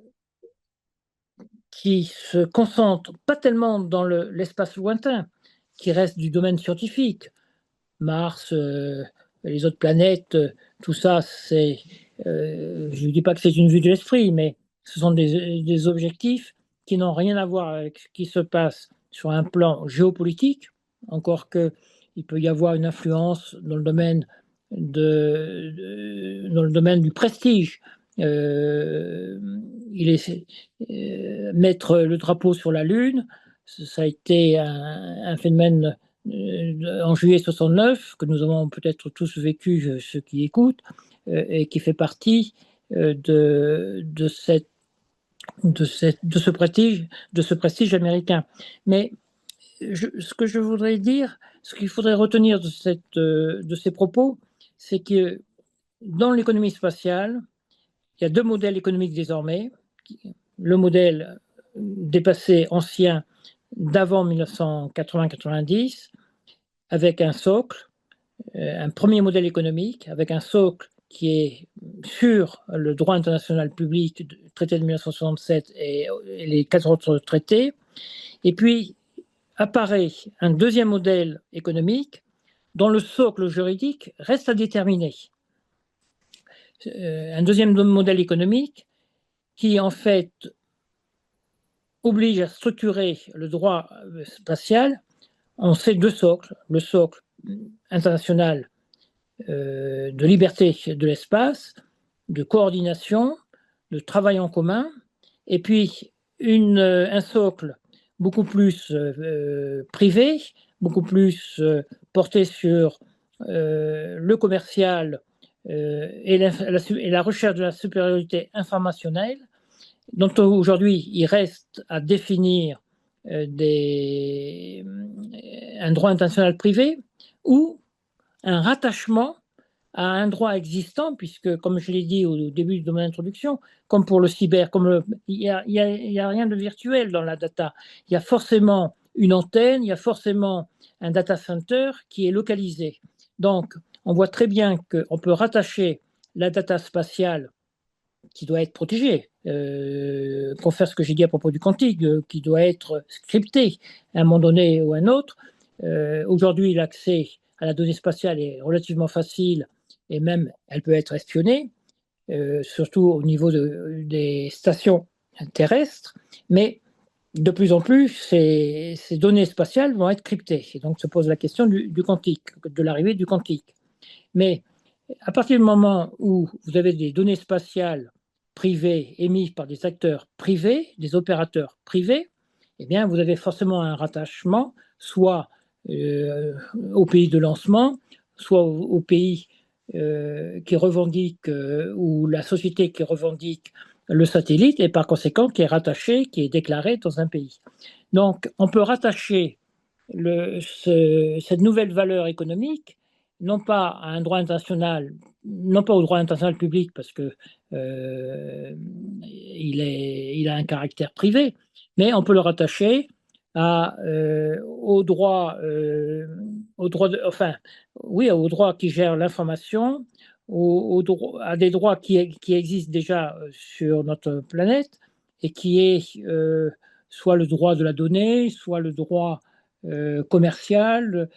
qui se concentre pas tellement dans l'espace lointain, qui reste du domaine scientifique. Mars, les autres planètes, tout ça, je ne dis pas que c'est une vue de l'esprit, mais ce sont des objectifs qui n'ont rien à voir avec ce qui se passe sur un plan géopolitique, encore qu'il peut y avoir une influence dans le domaine, dans le domaine du prestige. Euh, il est mettre le drapeau sur la Lune, ça a été un phénomène en juillet 69 que nous avons peut-être tous vécu, ceux qui écoutent, et qui fait partie de ce prestige américain. Mais ce que je voudrais dire, ce qu'il faudrait retenir de ces propos, c'est que dans l'économie spatiale, il y a deux modèles économiques désormais. Le modèle dépassé, ancien, d'avant 1980-90, avec un socle, un premier modèle économique, avec un socle qui est sur le droit international public, le traité de 1967 et les quatre autres traités. Et puis apparaît un deuxième modèle économique dont le socle juridique reste à déterminer. Un deuxième modèle économique qui, en fait, oblige à structurer le droit spatial en ces deux socles. Le socle international de liberté de l'espace, de coordination, de travail en commun, et puis un socle beaucoup plus privé, beaucoup plus porté sur le commercial et la recherche de la supériorité informationnelle, dont aujourd'hui il reste à définir un droit international privé ou un rattachement à un droit existant, puisque, comme je l'ai dit au début de mon introduction, comme pour le cyber, il n'y a rien de virtuel dans la data. Il y a forcément une antenne, il y a forcément un data center qui est localisé. Donc, on voit très bien qu'on peut rattacher la data spatiale qui doit être protégée, pour faire ce que j'ai dit à propos du quantique, qui doit être scripté à un moment donné ou à un autre. Aujourd'hui, l'accès à la donnée spatiale est relativement facile et même elle peut être espionnée, surtout au niveau des stations terrestres. Mais de plus en plus, ces données spatiales vont être cryptées. Et donc se pose la question du quantique, de l'arrivée du quantique. Mais à partir du moment où vous avez des données spatiales privées émises par des acteurs privés, des opérateurs privés, eh bien, vous avez forcément un rattachement, soit au pays de lancement, soit au pays qui revendique, ou la société qui revendique le satellite, et par conséquent qui est rattaché, qui est déclaré dans un pays. Donc, on peut rattacher cette nouvelle valeur économique, non pas à un droit international, non pas au droit international public, parce que il a un caractère privé, mais on peut le rattacher au droit, enfin, oui, au droit qui gère l'information, à des droits qui existent déjà sur notre planète et qui est soit le droit de la donnée, soit le droit commercial.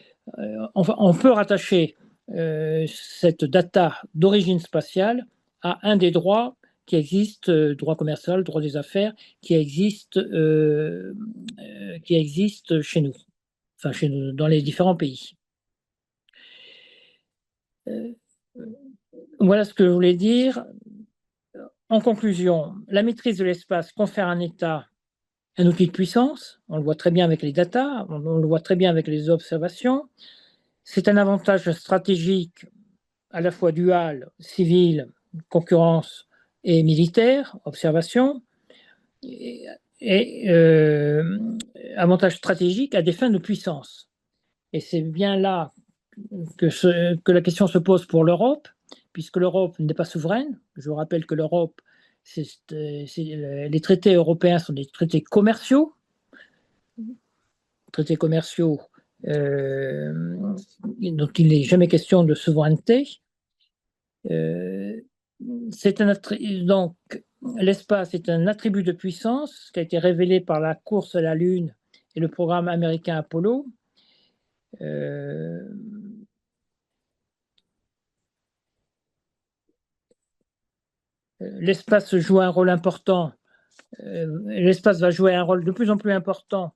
Enfin, on peut rattacher cette data d'origine spatiale à un des droits qui existent, droit commercial, droit des affaires, qui existe chez nous, enfin chez nous, dans les différents pays. Voilà ce que je voulais dire. En conclusion, la maîtrise de l'espace confère à un État un outil de puissance. On le voit très bien avec les data, on le voit très bien avec les observations. C'est un avantage stratégique à la fois dual, civil, concurrence et militaire, observation, et avantage stratégique à des fins de puissance. Et c'est bien là que la question se pose pour l'Europe, puisque l'Europe n'est pas souveraine. Je vous rappelle que l'Europe, les traités européens sont des traités commerciaux. Traités commerciaux dont il n'est jamais question de souveraineté. Donc, l'espace est un attribut de puissance qui a été révélé par la course à la Lune et le programme américain Apollo. L'espace joue un rôle important. L'espace va jouer un rôle de plus en plus important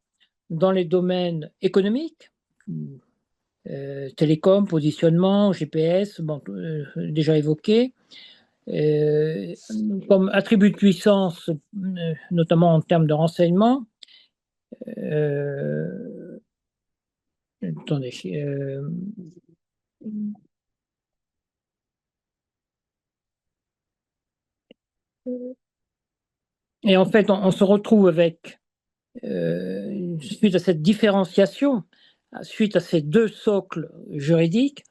dans les domaines économiques, télécom, positionnement, GPS, bon, déjà évoqué. Comme attribut de puissance, notamment en termes de renseignement. Attendez. Et en fait, on se retrouve avec, suite à cette différenciation, suite à ces deux socles juridiques,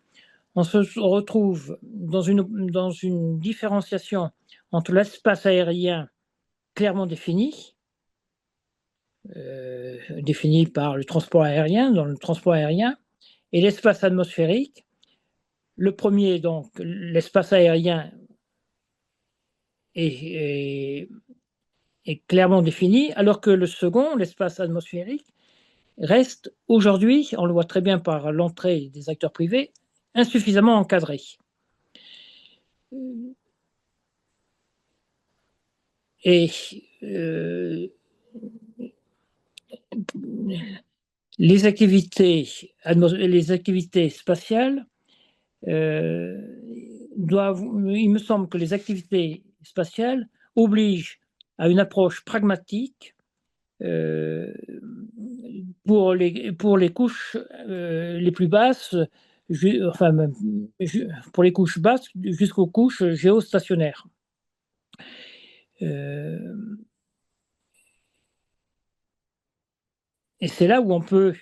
on se retrouve dans une différenciation entre l'espace aérien clairement défini, défini par le transport aérien, dans le transport aérien, et l'espace atmosphérique. Le premier, donc, l'espace aérien est clairement défini, alors que le second, l'espace atmosphérique, reste aujourd'hui, on le voit très bien par l'entrée des acteurs privés, insuffisamment encadré. Et les activités spatiales il me semble que les activités spatiales obligent à une approche pragmatique pour les couches les plus basses, enfin pour les couches basses jusqu'aux couches géostationnaires. Et c'est là où on peut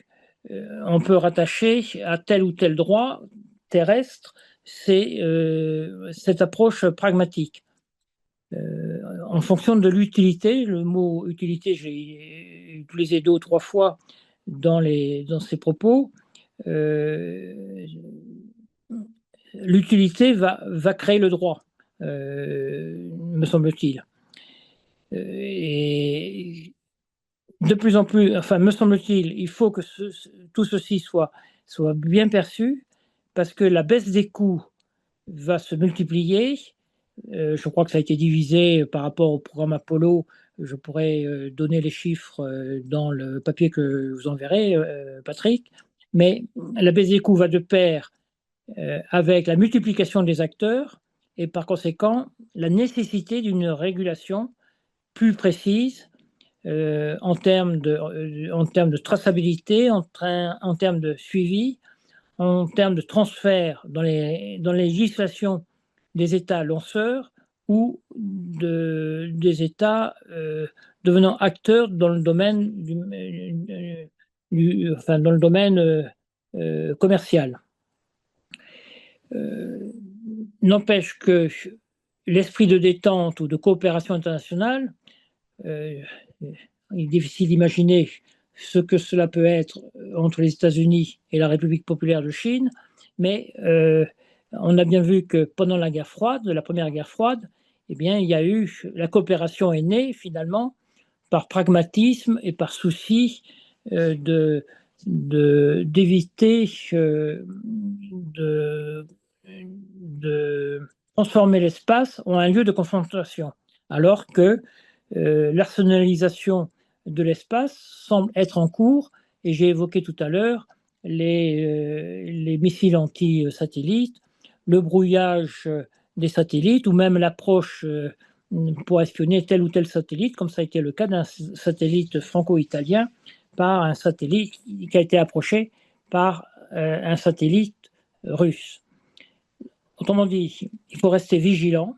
rattacher à tel ou tel droit terrestre cette approche pragmatique. En fonction de l'utilité, le mot utilité, j'ai utilisé 2 ou 3 fois dans ces propos, l'utilité va créer le droit, me semble-t-il. Et de plus en plus, enfin, me semble-t-il, il faut que tout ceci soit bien perçu, parce que la baisse des coûts va se multiplier. Je crois que ça a été divisé par rapport au programme Apollo. Je pourrais donner les chiffres dans le papier que vous enverrez, Patrick. Mais la baisse des coûts va de pair avec la multiplication des acteurs et par conséquent la nécessité d'une régulation plus précise en termes de traçabilité, en termes de suivi, en termes de transfert dans les législations des États lanceurs ou des États devenant acteurs dans le domaine dans le domaine commercial. N'empêche que l'esprit de détente ou de coopération internationale, il est difficile d'imaginer ce que cela peut être entre les États-Unis et la République populaire de Chine, mais On a bien vu que pendant la guerre froide, la première guerre froide, eh bien, il y a eu, la coopération est née finalement par pragmatisme et par souci de d'éviter de transformer l'espace en un lieu de confrontation, alors que l'arsenalisation de l'espace semble être en cours, et j'ai évoqué tout à l'heure les missiles anti-satellites, le brouillage des satellites, ou même l'approche pour espionner tel ou tel satellite, comme ça a été le cas d'un satellite franco-italien par un satellite qui a été approché par un satellite russe. Autrement dit, il faut rester vigilant.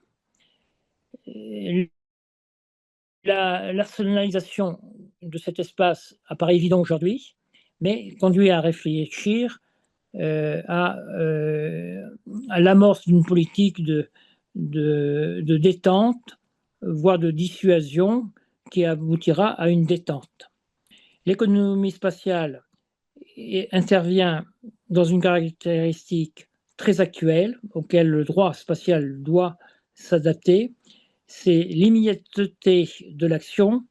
L'arsenalisation de cet espace apparaît évident aujourd'hui, mais conduit à réfléchir à l'amorce d'une politique de détente, voire de dissuasion, qui aboutira à une détente. L'économie spatiale intervient dans une caractéristique très actuelle auquel le droit spatial doit s'adapter, c'est l'immédiateté de l'action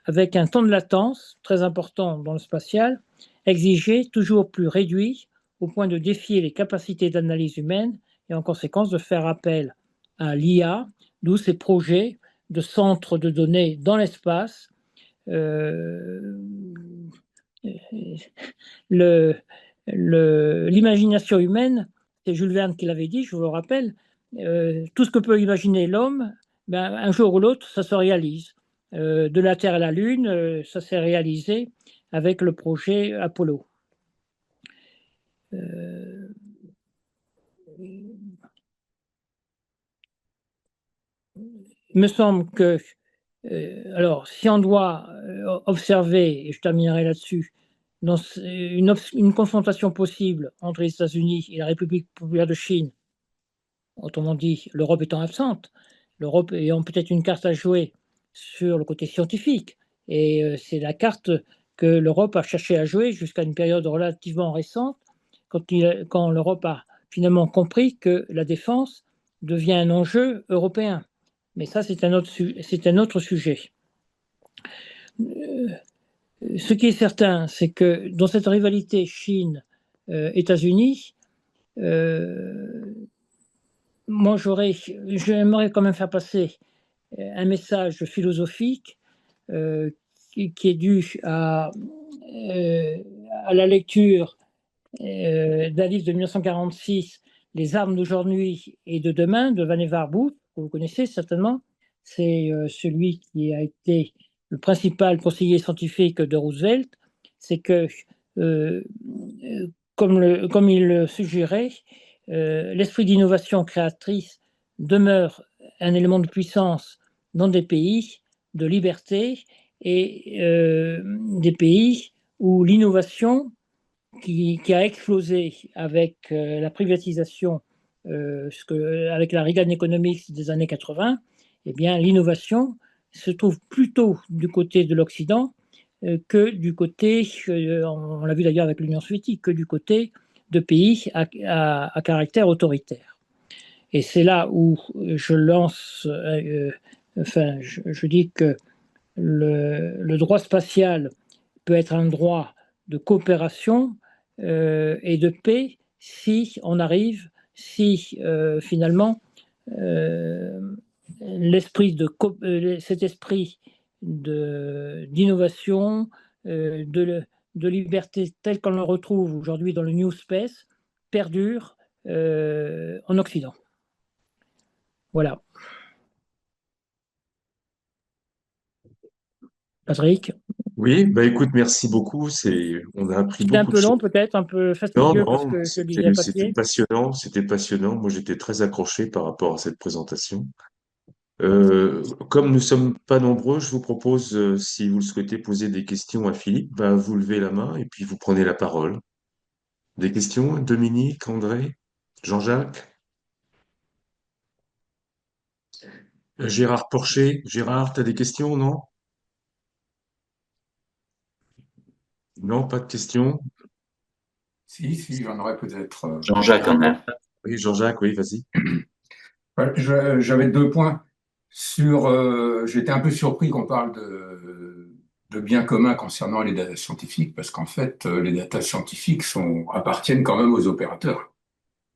avec un temps de latence très important dans le spatial, exigé toujours plus réduit au point de défier les capacités d'analyse humaine et en conséquence de faire appel à l'IA, d'où ces projets de centres de données dans l'espace. Euh, L'imagination humaine, c'est Jules Verne qui l'avait dit, je vous le rappelle, tout ce que peut imaginer l'homme, ben, un jour ou l'autre, ça se réalise. De la Terre à la Lune, ça s'est réalisé avec le projet Apollo. Euh, il me semble que, alors, si on doit observer, et je terminerai là-dessus, dans une confrontation possible entre les États-Unis et la République populaire de Chine, autrement dit, l'Europe étant absente, l'Europe ayant peut-être une carte à jouer sur le côté scientifique. Et c'est la carte que l'Europe a cherché à jouer jusqu'à une période relativement récente, quand l'Europe a finalement compris que la défense devient un enjeu européen. Mais ça, c'est un autre sujet. Ce qui est certain, c'est que dans cette rivalité Chine-États-Unis, moi, j'aimerais quand même faire passer un message philosophique qui est dû à la lecture d'un livre de 1946, Les armes d'aujourd'hui et de demain, de Vannevar Bush, que vous connaissez certainement. C'est celui qui a été le principal conseiller scientifique de Roosevelt. C'est que, euh, comme il le suggérait, l'esprit d'innovation créatrice demeure un élément de puissance dans des pays de liberté et des pays où l'innovation qui a explosé avec la privatisation, avec la Reagan Economics des années 80, eh bien, l'innovation se trouve plutôt du côté de l'Occident que du côté, on l'a vu d'ailleurs avec l'Union soviétique, que du côté de pays à caractère autoritaire. Et c'est là où je lance, enfin, je dis que le droit spatial peut être un droit de coopération et de paix si on arrive, si finalement euh, cet esprit d'innovation, de liberté tel qu'on le retrouve aujourd'hui dans le New Space perdure en Occident. Voilà. Patrick, Oui, bah écoute, merci beaucoup. On a appris c'était un beaucoup de peu choses. long peut-être, un peu Non, fastidieux parce non, que je lisais c'était papier. passionnant, c'était passionnant. Moi, j'étais très accroché par rapport à cette présentation. Comme nous sommes pas nombreux, je vous propose, si vous le souhaitez, poser des questions à Philippe, bah, vous levez la main et puis vous prenez la parole. Des questions, Dominique, André, Jean-Jacques, Gérard Porcher. Gérard, tu as des questions, non? Non, pas de questions. Si, j'en aurais peut-être. Jean-Jacques en a. Oui, Jean-Jacques, oui, vas-y. Ouais, j'avais deux points. J'étais un peu surpris qu'on parle de biens communs concernant les data scientifiques, parce qu'en fait, les data scientifiques appartiennent quand même aux opérateurs.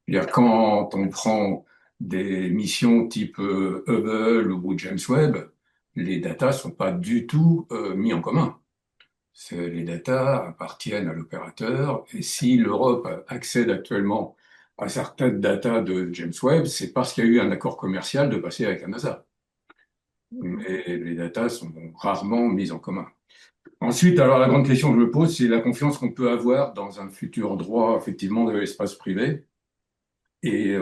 C'est-à-dire, quand on prend des missions type Hubble ou James Webb, les datas sont pas du tout mis en commun. Les datas appartiennent à l'opérateur, et si l'Europe accède actuellement à certaines datas de James Webb, c'est parce qu'il y a eu un accord commercial de passer avec la NASA. Mais les datas sont rarement mises en commun. Ensuite, alors la grande question que je me pose, c'est la confiance qu'on peut avoir dans un futur droit, effectivement, de l'espace privé. Et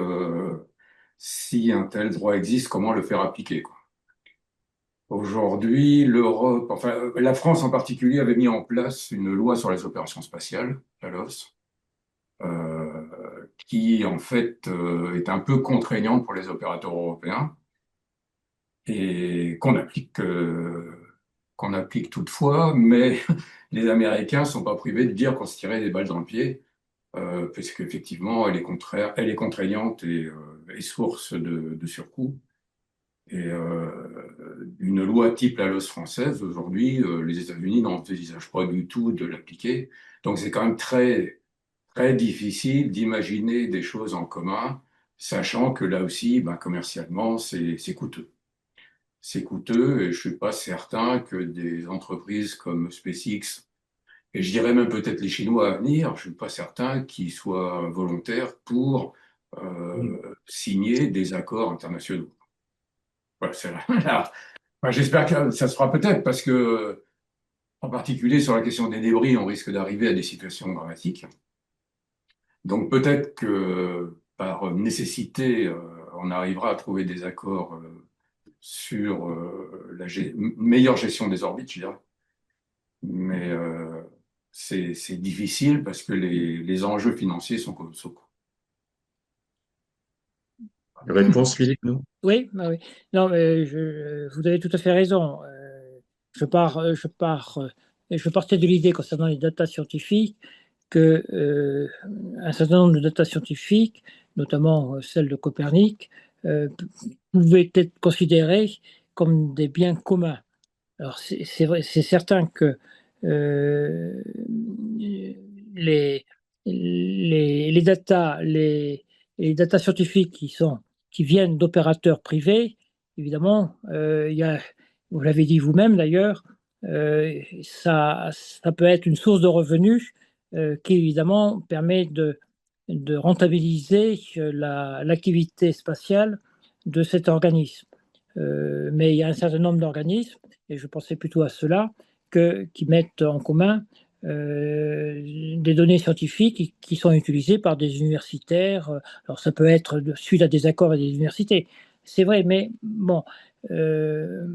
si un tel droit existe, comment le faire appliquer, quoi. Aujourd'hui, l'Europe, enfin la France en particulier, avait mis en place une loi sur les opérations spatiales, la LOS, qui en fait est un peu contraignante pour les opérateurs européens et qu'on applique toutefois, mais les Américains sont pas privés de dire qu'on se tirait des balles dans le pied, parce qu'effectivement, elle est contraignante et source de surcoûts. Et une loi type la LOS française, aujourd'hui, les États-Unis n'envisagent pas du tout de l'appliquer. Donc c'est quand même très, très difficile d'imaginer des choses en commun, sachant que là aussi, ben, commercialement, c'est coûteux. C'est coûteux et je suis pas certain que des entreprises comme SpaceX, et je dirais même peut-être les Chinois à venir, je suis pas certain qu'ils soient volontaires pour signer des accords internationaux. Voilà, enfin, j'espère que ça se fera peut-être parce que, en particulier sur la question des débris, on risque d'arriver à des situations dramatiques. Donc peut-être que par nécessité, on arrivera à trouver des accords sur une meilleure gestion des orbites, je dirais. Mais c'est difficile parce que les enjeux financiers sont colossaux. Réponse, Philippe, non? Oui, bah oui. Non, mais vous avez tout à fait raison. Je partais de l'idée concernant les datas scientifiques que un certain nombre de datas scientifiques, notamment celle de Copernic, pouvaient être considérées comme des biens communs. Alors c'est vrai, c'est certain que euh, les, les data scientifiques qui viennent d'opérateurs privés, évidemment, vous l'avez dit vous-même d'ailleurs, ça peut être une source de revenus qui évidemment permet de rentabiliser l'activité spatiale de cet organisme. Mais il y a un certain nombre d'organismes, et je pensais plutôt à ceux-là, qui mettent en commun des données scientifiques qui sont utilisées par des universitaires. Alors ça peut être suite à des accords avec des universités, c'est vrai, mais bon, euh,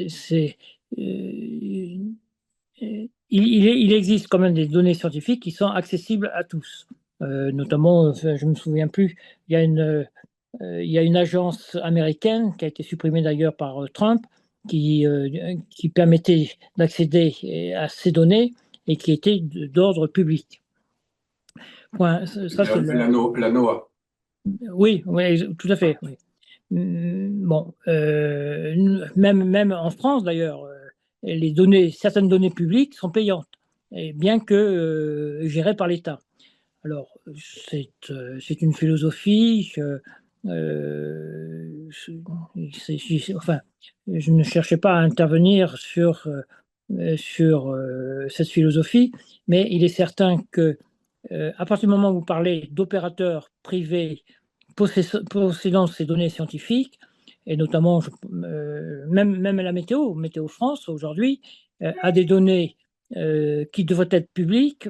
c'est, il existe quand même des données scientifiques qui sont accessibles à tous. Notamment, je ne me souviens plus, il y a il y a une agence américaine qui a été supprimée d'ailleurs par Trump qui permettait d'accéder à ces données et qui était d'ordre public. Point. Ça, c'est La NOAA. Oui, oui, tout à fait. Oui. Bon, même en France d'ailleurs, certaines données publiques sont payantes, et bien que gérées par l'État. Alors, c'est une philosophie. Enfin, je ne cherchais pas à intervenir sur cette philosophie, mais il est certain que à partir du moment où vous parlez d'opérateurs privés possédant ces données scientifiques, et notamment même la Météo France aujourd'hui a des données qui devraient être publiques,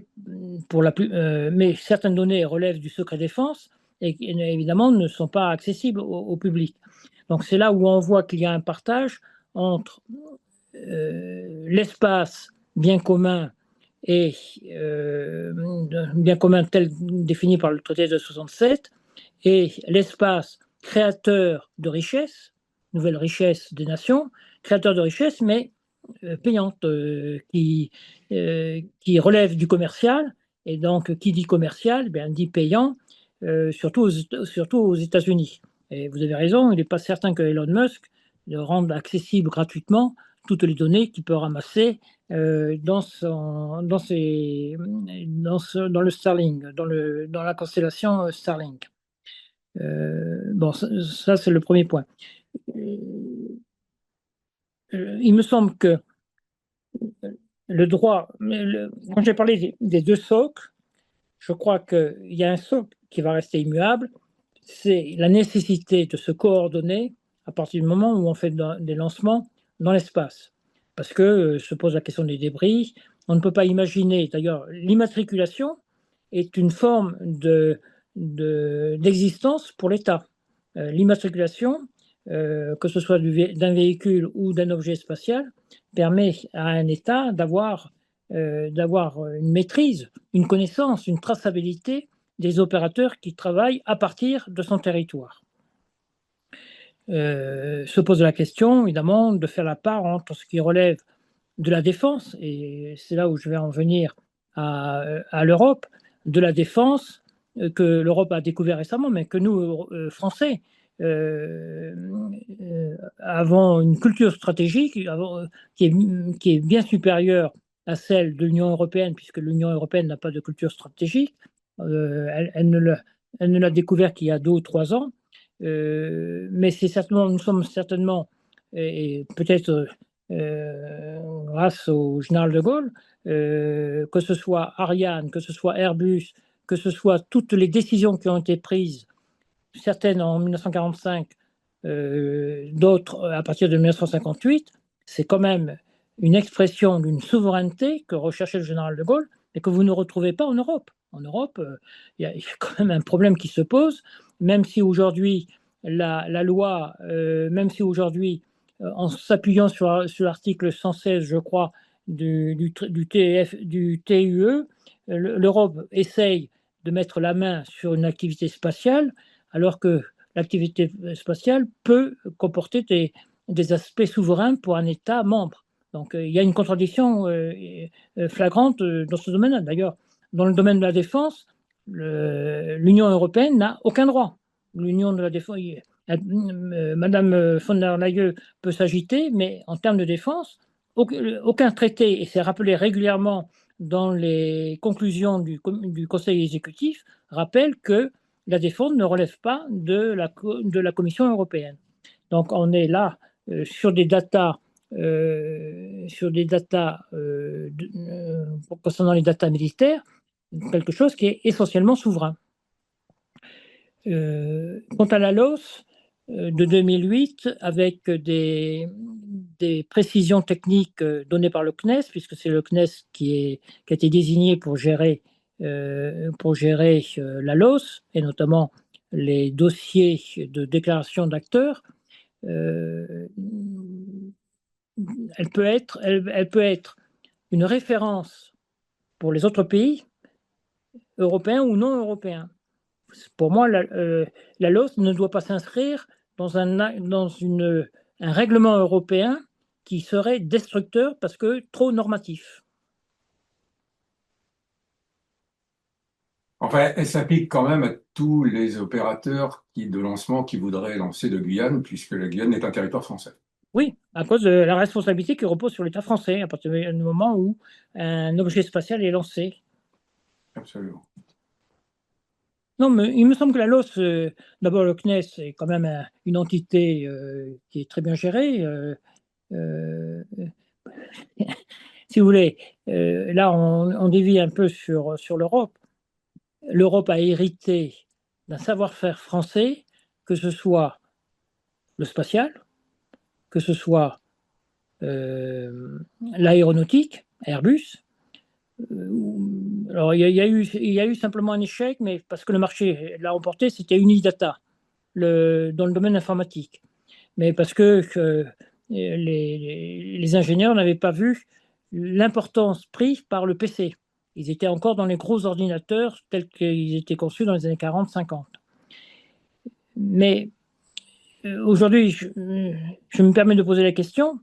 mais certaines données relèvent du secret défense et évidemment ne sont pas accessibles au public. Donc c'est là où on voit qu'il y a un partage entre l'espace bien commun et bien commun tel défini par le traité de 67 et l'espace créateur de richesses, nouvelle richesse des nations, créateur de richesses, mais payante, qui relève du commercial. Et donc, qui dit commercial, bien, dit payant. surtout aux États-Unis. Et vous avez raison, il n'est pas certain que Elon Musk rende accessible gratuitement toutes les données qu'il peut ramasser dans le Starlink, dans la constellation Starlink. Bon, ça c'est le premier point. Il me semble que le droit, quand j'ai parlé des deux socles, je crois qu'il y a un socle qui va rester immuable, c'est la nécessité de se coordonner à partir du moment où on fait des lancements dans l'espace. Parce que se pose la question des débris. On ne peut pas imaginer, d'ailleurs, l'immatriculation est une forme d'existence pour l'État. L'immatriculation, que ce soit d'un véhicule ou d'un objet spatial, permet à un État d'avoir une maîtrise, une connaissance, une traçabilité des opérateurs qui travaillent à partir de son territoire. Se pose la question, évidemment, de faire la part entre ce qui relève de la défense, et c'est là où je vais en venir à l'Europe, de la défense que l'Europe a découvert récemment, mais que nous, Français, avons une culture stratégique qui est bien supérieure à celle de l'Union européenne, puisque l'Union européenne n'a pas de culture stratégique. Elle ne l'a découvert qu'il y a 2 ou 3 ans. Mais nous sommes certainement, et peut-être grâce au général de Gaulle, que ce soit Ariane, que ce soit Airbus, que ce soit toutes les décisions qui ont été prises, certaines en 1945, d'autres à partir de 1958, c'est quand même une expression d'une souveraineté que recherchait le général de Gaulle et que vous ne retrouvez pas en Europe. En Europe, il y a quand même un problème qui se pose, même si aujourd'hui la loi, même si aujourd'hui, en s'appuyant sur l'article 116, je crois, du TUE, l'Europe essaye de mettre la main sur une activité spatiale, alors que l'activité spatiale peut comporter des aspects souverains pour un État membre. Donc il y a une contradiction flagrante dans ce domaine-là. D'ailleurs, dans le domaine de la défense, l'Union européenne n'a aucun droit. L'Union de la défense, Madame von der Leyen peut s'agiter, mais en termes de défense, aucun traité, et c'est rappelé régulièrement dans les conclusions du Conseil exécutif, rappelle que la défense ne relève pas de la Commission européenne. Donc on est là sur des datas concernant les datas militaires, quelque chose qui est essentiellement souverain. Quant à la LOS de 2008, avec des précisions techniques données par le CNES, puisque c'est le CNES qui a été désigné pour gérer la LOS, et notamment les dossiers de déclaration d'acteurs, elle peut être une référence pour les autres pays, européens ou non européens. Pour moi, la LOS ne doit pas s'inscrire dans un règlement européen qui serait destructeur parce que trop normatif. Enfin, elle s'applique quand même à tous les opérateurs de lancement qui voudraient lancer de Guyane, puisque la Guyane est un territoire français. Oui, à cause de la responsabilité qui repose sur l'État français à partir du moment où un objet spatial est lancé. Absolument. Non, mais il me semble que la LOS, d'abord le CNES est quand même une entité qui est très bien gérée. Si vous voulez, là on dévie un peu sur l'Europe. L'Europe a hérité d'un savoir-faire français, que ce soit le spatial, que ce soit l'aéronautique, Airbus. Alors il y a eu simplement un échec, mais parce que le marché l'a emporté, c'était Unidata, dans le domaine informatique. Mais parce que les ingénieurs n'avaient pas vu l'importance prise par le PC. Ils étaient encore dans les gros ordinateurs tels qu'ils étaient conçus dans les années 40-50. Mais aujourd'hui, je me permets de poser la question,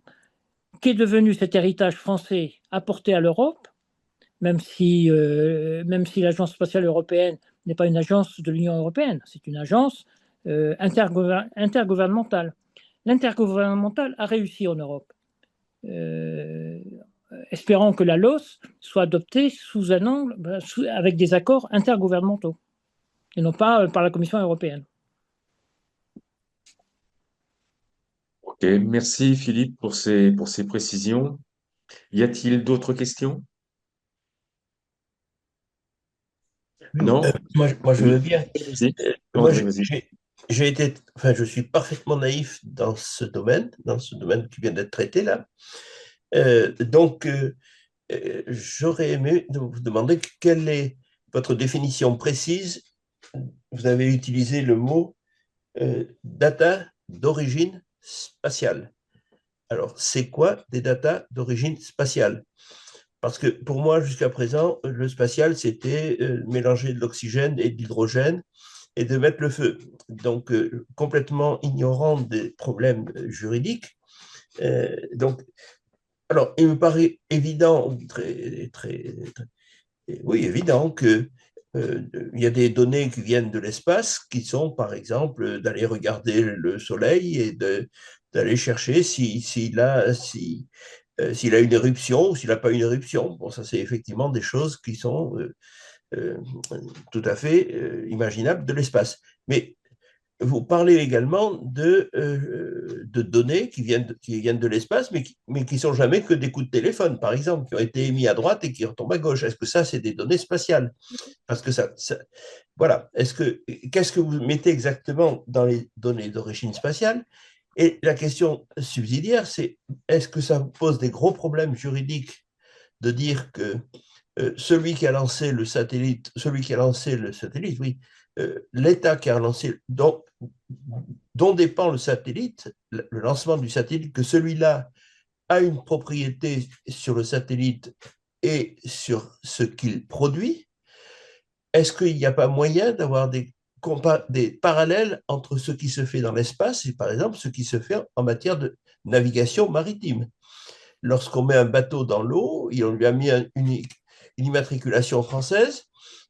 qu'est devenu cet héritage français apporté à l'Europe, même si l'Agence spatiale européenne n'est pas une agence de l'Union européenne, c'est une agence intergouvernementale. L'intergouvernemental a réussi en Europe. Espérons que la LOS soit adoptée sous un angle, avec des accords intergouvernementaux, et non pas par la Commission européenne. Ok, merci Philippe pour ces précisions. Y a-t-il d'autres questions? Oui, Non? moi, je veux Oui, bien. vas-y. Moi, André, vas-y. je suis parfaitement naïf dans ce domaine qui vient d'être traité là. Donc, j'aurais aimé vous demander quelle est votre définition précise. Vous avez utilisé le mot data d'origine spatiale. Alors, c'est quoi des data d'origine spatiale? Parce que pour moi, jusqu'à présent, le spatial, c'était mélanger de l'oxygène et de l'hydrogène et de mettre le feu. Donc, complètement ignorant des problèmes juridiques. Donc, alors, il me paraît évident, oui, évident que il y a des données qui viennent de l'espace qui sont, par exemple, d'aller regarder le Soleil et d'aller chercher s'il a une éruption ou s'il n'a pas une éruption. Bon, ça, c'est effectivement des choses qui sont euh, tout à fait imaginables de l'espace. Mais vous parlez également de données qui viennent de l'espace, mais qui sont jamais que des coups de téléphone, par exemple, qui ont été émis à droite et qui retombent à gauche. Est-ce que ça, c'est des données spatiales? Parce que voilà. Qu'est-ce que vous mettez exactement dans les données d'origine spatiale? Et la question subsidiaire, c'est est-ce que ça vous pose des gros problèmes juridiques de dire que oui, l'État qui a lancé, dont dépend le satellite, le lancement du satellite, que celui-là a une propriété sur le satellite et sur ce qu'il produit, est-ce qu'il n'y a pas moyen d'avoir des parallèles entre ce qui se fait dans l'espace et par exemple ce qui se fait en matière de navigation maritime? Lorsqu'on met un bateau dans l'eau, on lui a mis une immatriculation française,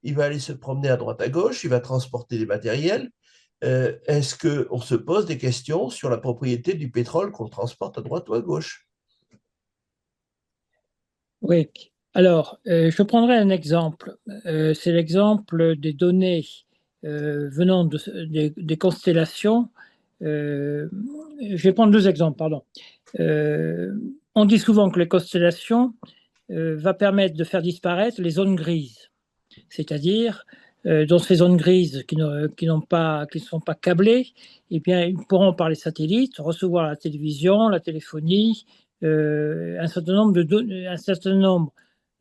il va aller se promener à droite à gauche, il va transporter des matériels. Est-ce qu'on se pose des questions sur la propriété du pétrole qu'on transporte à droite ou à gauche? Oui. Alors, je prendrai un exemple. C'est l'exemple des données venant des constellations. Je vais prendre deux exemples, pardon. On dit souvent que les constellations va permettre de faire disparaître les zones grises, c'est-à-dire dans ces zones grises qui ne sont pas câblées, eh bien, ils pourront par les satellites recevoir la télévision, la téléphonie, un certain nombre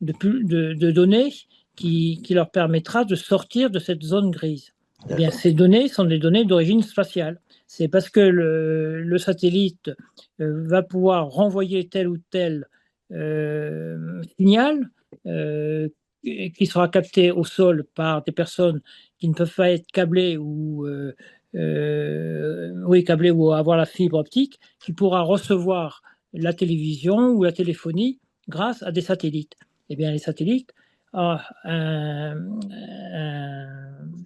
de données qui leur permettra de sortir de cette zone grise. Eh bien, ces données sont des données d'origine spatiale. C'est parce que le satellite va pouvoir renvoyer tel ou tel signal qui sera capté au sol par des personnes qui ne peuvent pas être câblées câblées ou avoir la fibre optique, qui pourra recevoir la télévision ou la téléphonie grâce à des satellites. Eh bien, les satellites ont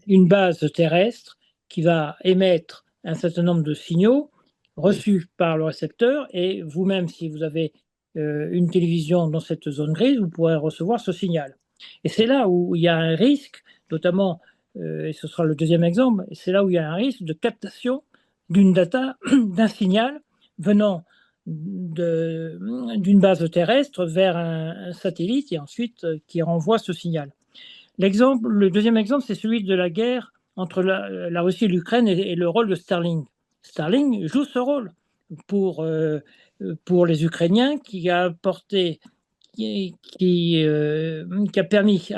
une base terrestre qui va émettre un certain nombre de signaux reçus par le récepteur, et vous-même, si vous avez une télévision dans cette zone grise, vous pourrez recevoir ce signal. Et c'est là où il y a un risque, notamment, et ce sera le deuxième exemple, c'est là où il y a un risque de captation d'une data, d'un signal venant d'une base terrestre vers un satellite et ensuite qui renvoie ce signal. Le deuxième exemple, c'est celui de la guerre entre la Russie et l'Ukraine et le rôle de Starlink. Starlink joue ce rôle pour les Ukrainiens qui a permis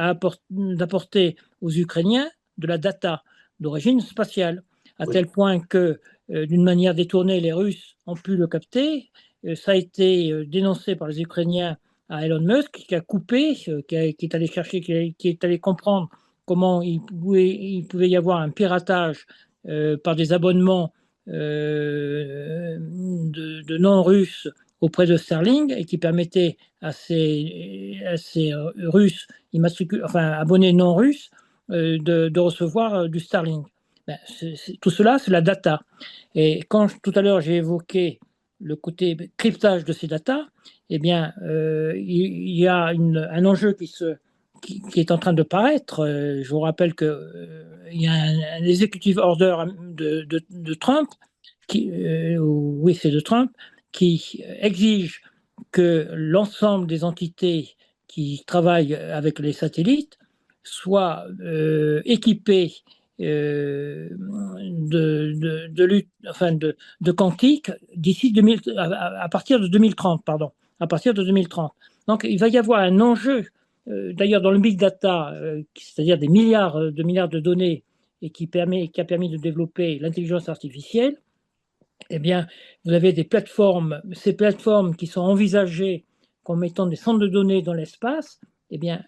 d'apporter aux Ukrainiens de la data d'origine spatiale, à tel point que, d'une manière détournée, les Russes ont pu le capter. Ça a été dénoncé par les Ukrainiens à Elon Musk, qui a coupé, qui est allé chercher, qui est allé comprendre comment il pouvait y avoir un piratage par des abonnements de non-russes auprès de Starlink, et qui permettait à ces Russes, abonnés non russes, de recevoir du Starlink. Ben, tout cela, c'est la data. Et quand tout à l'heure j'ai évoqué le côté cryptage de ces data, eh bien, il y a un enjeu qui est en train de paraître. Je vous rappelle qu'il y a un executive order de Trump, oui, c'est de Trump, qui exige que l'ensemble des entités qui travaillent avec les satellites soient équipées de quantique d'ici 2000, à partir de 2030, pardon, à partir de 2030. Donc, il va y avoir un enjeu, d'ailleurs dans le big data, c'est-à-dire des milliards de données et qui a permis de développer l'intelligence artificielle. Eh bien, vous avez ces plateformes qui sont envisagées comme étant des centres de données dans l'espace. Eh bien,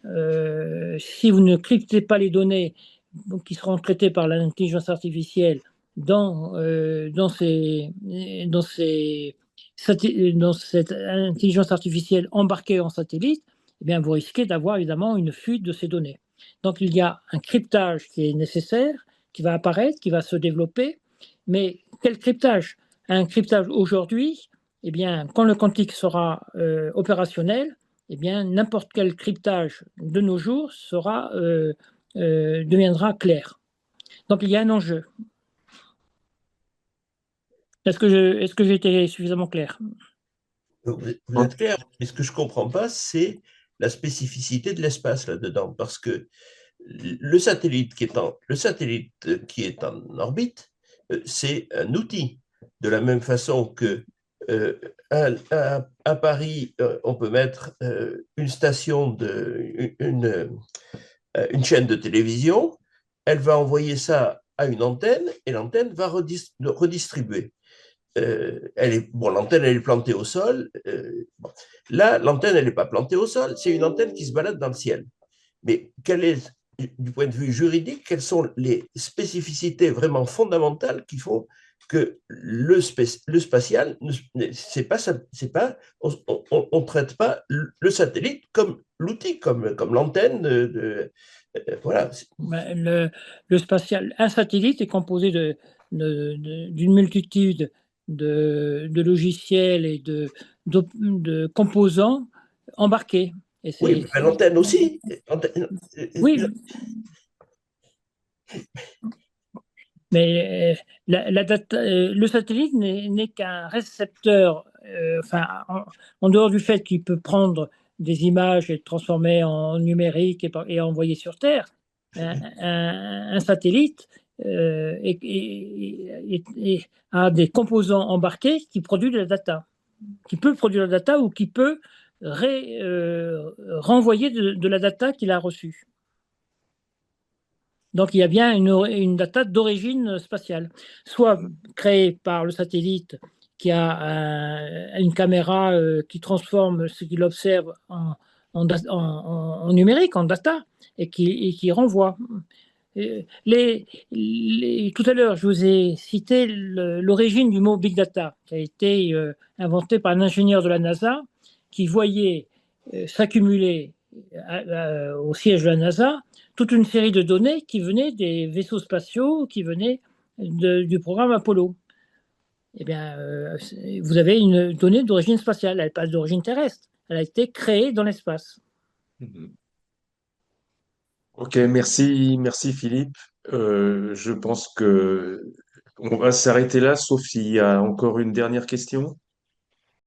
si vous ne cryptez pas les données qui seront traitées par l'intelligence artificielle dans, dans, ces, dans, ces, dans cette intelligence artificielle embarquée en satellite, eh bien, vous risquez d'avoir évidemment une fuite de ces données. Donc, il y a un cryptage qui est nécessaire, qui va apparaître, qui va se développer. Mais quel cryptage? Un cryptage aujourd'hui, eh bien, quand le quantique sera opérationnel, eh bien, n'importe quel cryptage de nos jours deviendra clair. Donc, il y a un enjeu. Est-ce que j'ai été suffisamment clair? Vous êtes clair, mais ce que je ne comprends pas, c'est la spécificité de l'espace là-dedans, parce que le satellite qui est en orbite, c'est un outil. De la même façon que à Paris, on peut mettre une station, une chaîne de télévision, elle va envoyer ça à une antenne et l'antenne va redistribuer. L'antenne, elle est plantée au sol. Bon. Là, l'antenne, elle n'est pas plantée au sol, c'est une antenne qui se balade dans le ciel. Mais du point de vue juridique, quelles sont les spécificités vraiment fondamentales qui font que le spatial, on ne traite pas le satellite comme l'outil, comme l'antenne voilà. Le spatial, un satellite est composé d'une multitude de logiciels et de composants embarqués. Et oui, mais l'antenne aussi. Oui, mais le satellite n'est qu'un récepteur, en dehors du fait qu'il peut prendre des images et transformer en numérique et envoyer sur Terre. Un satellite a des composants embarqués qui produisent de la data, qui peut produire de la data ou qui peut renvoyer de la data qu'il a reçue. Donc il y a bien une data d'origine spatiale, soit créée par le satellite qui a une caméra qui transforme ce qu'il observe en numérique, en data, et qui renvoie. Tout à l'heure, je vous ai cité l'origine du mot Big Data, qui a été inventé par un ingénieur de la NASA qui voyait s'accumuler au siège de la NASA toute une série de données qui venaient des vaisseaux spatiaux, qui venaient du programme Apollo. Eh bien, vous avez une donnée d'origine spatiale, elle n'est pas d'origine terrestre, elle a été créée dans l'espace. Ok, merci Philippe. Je pense que on va s'arrêter là, sauf s'il y a encore une dernière question.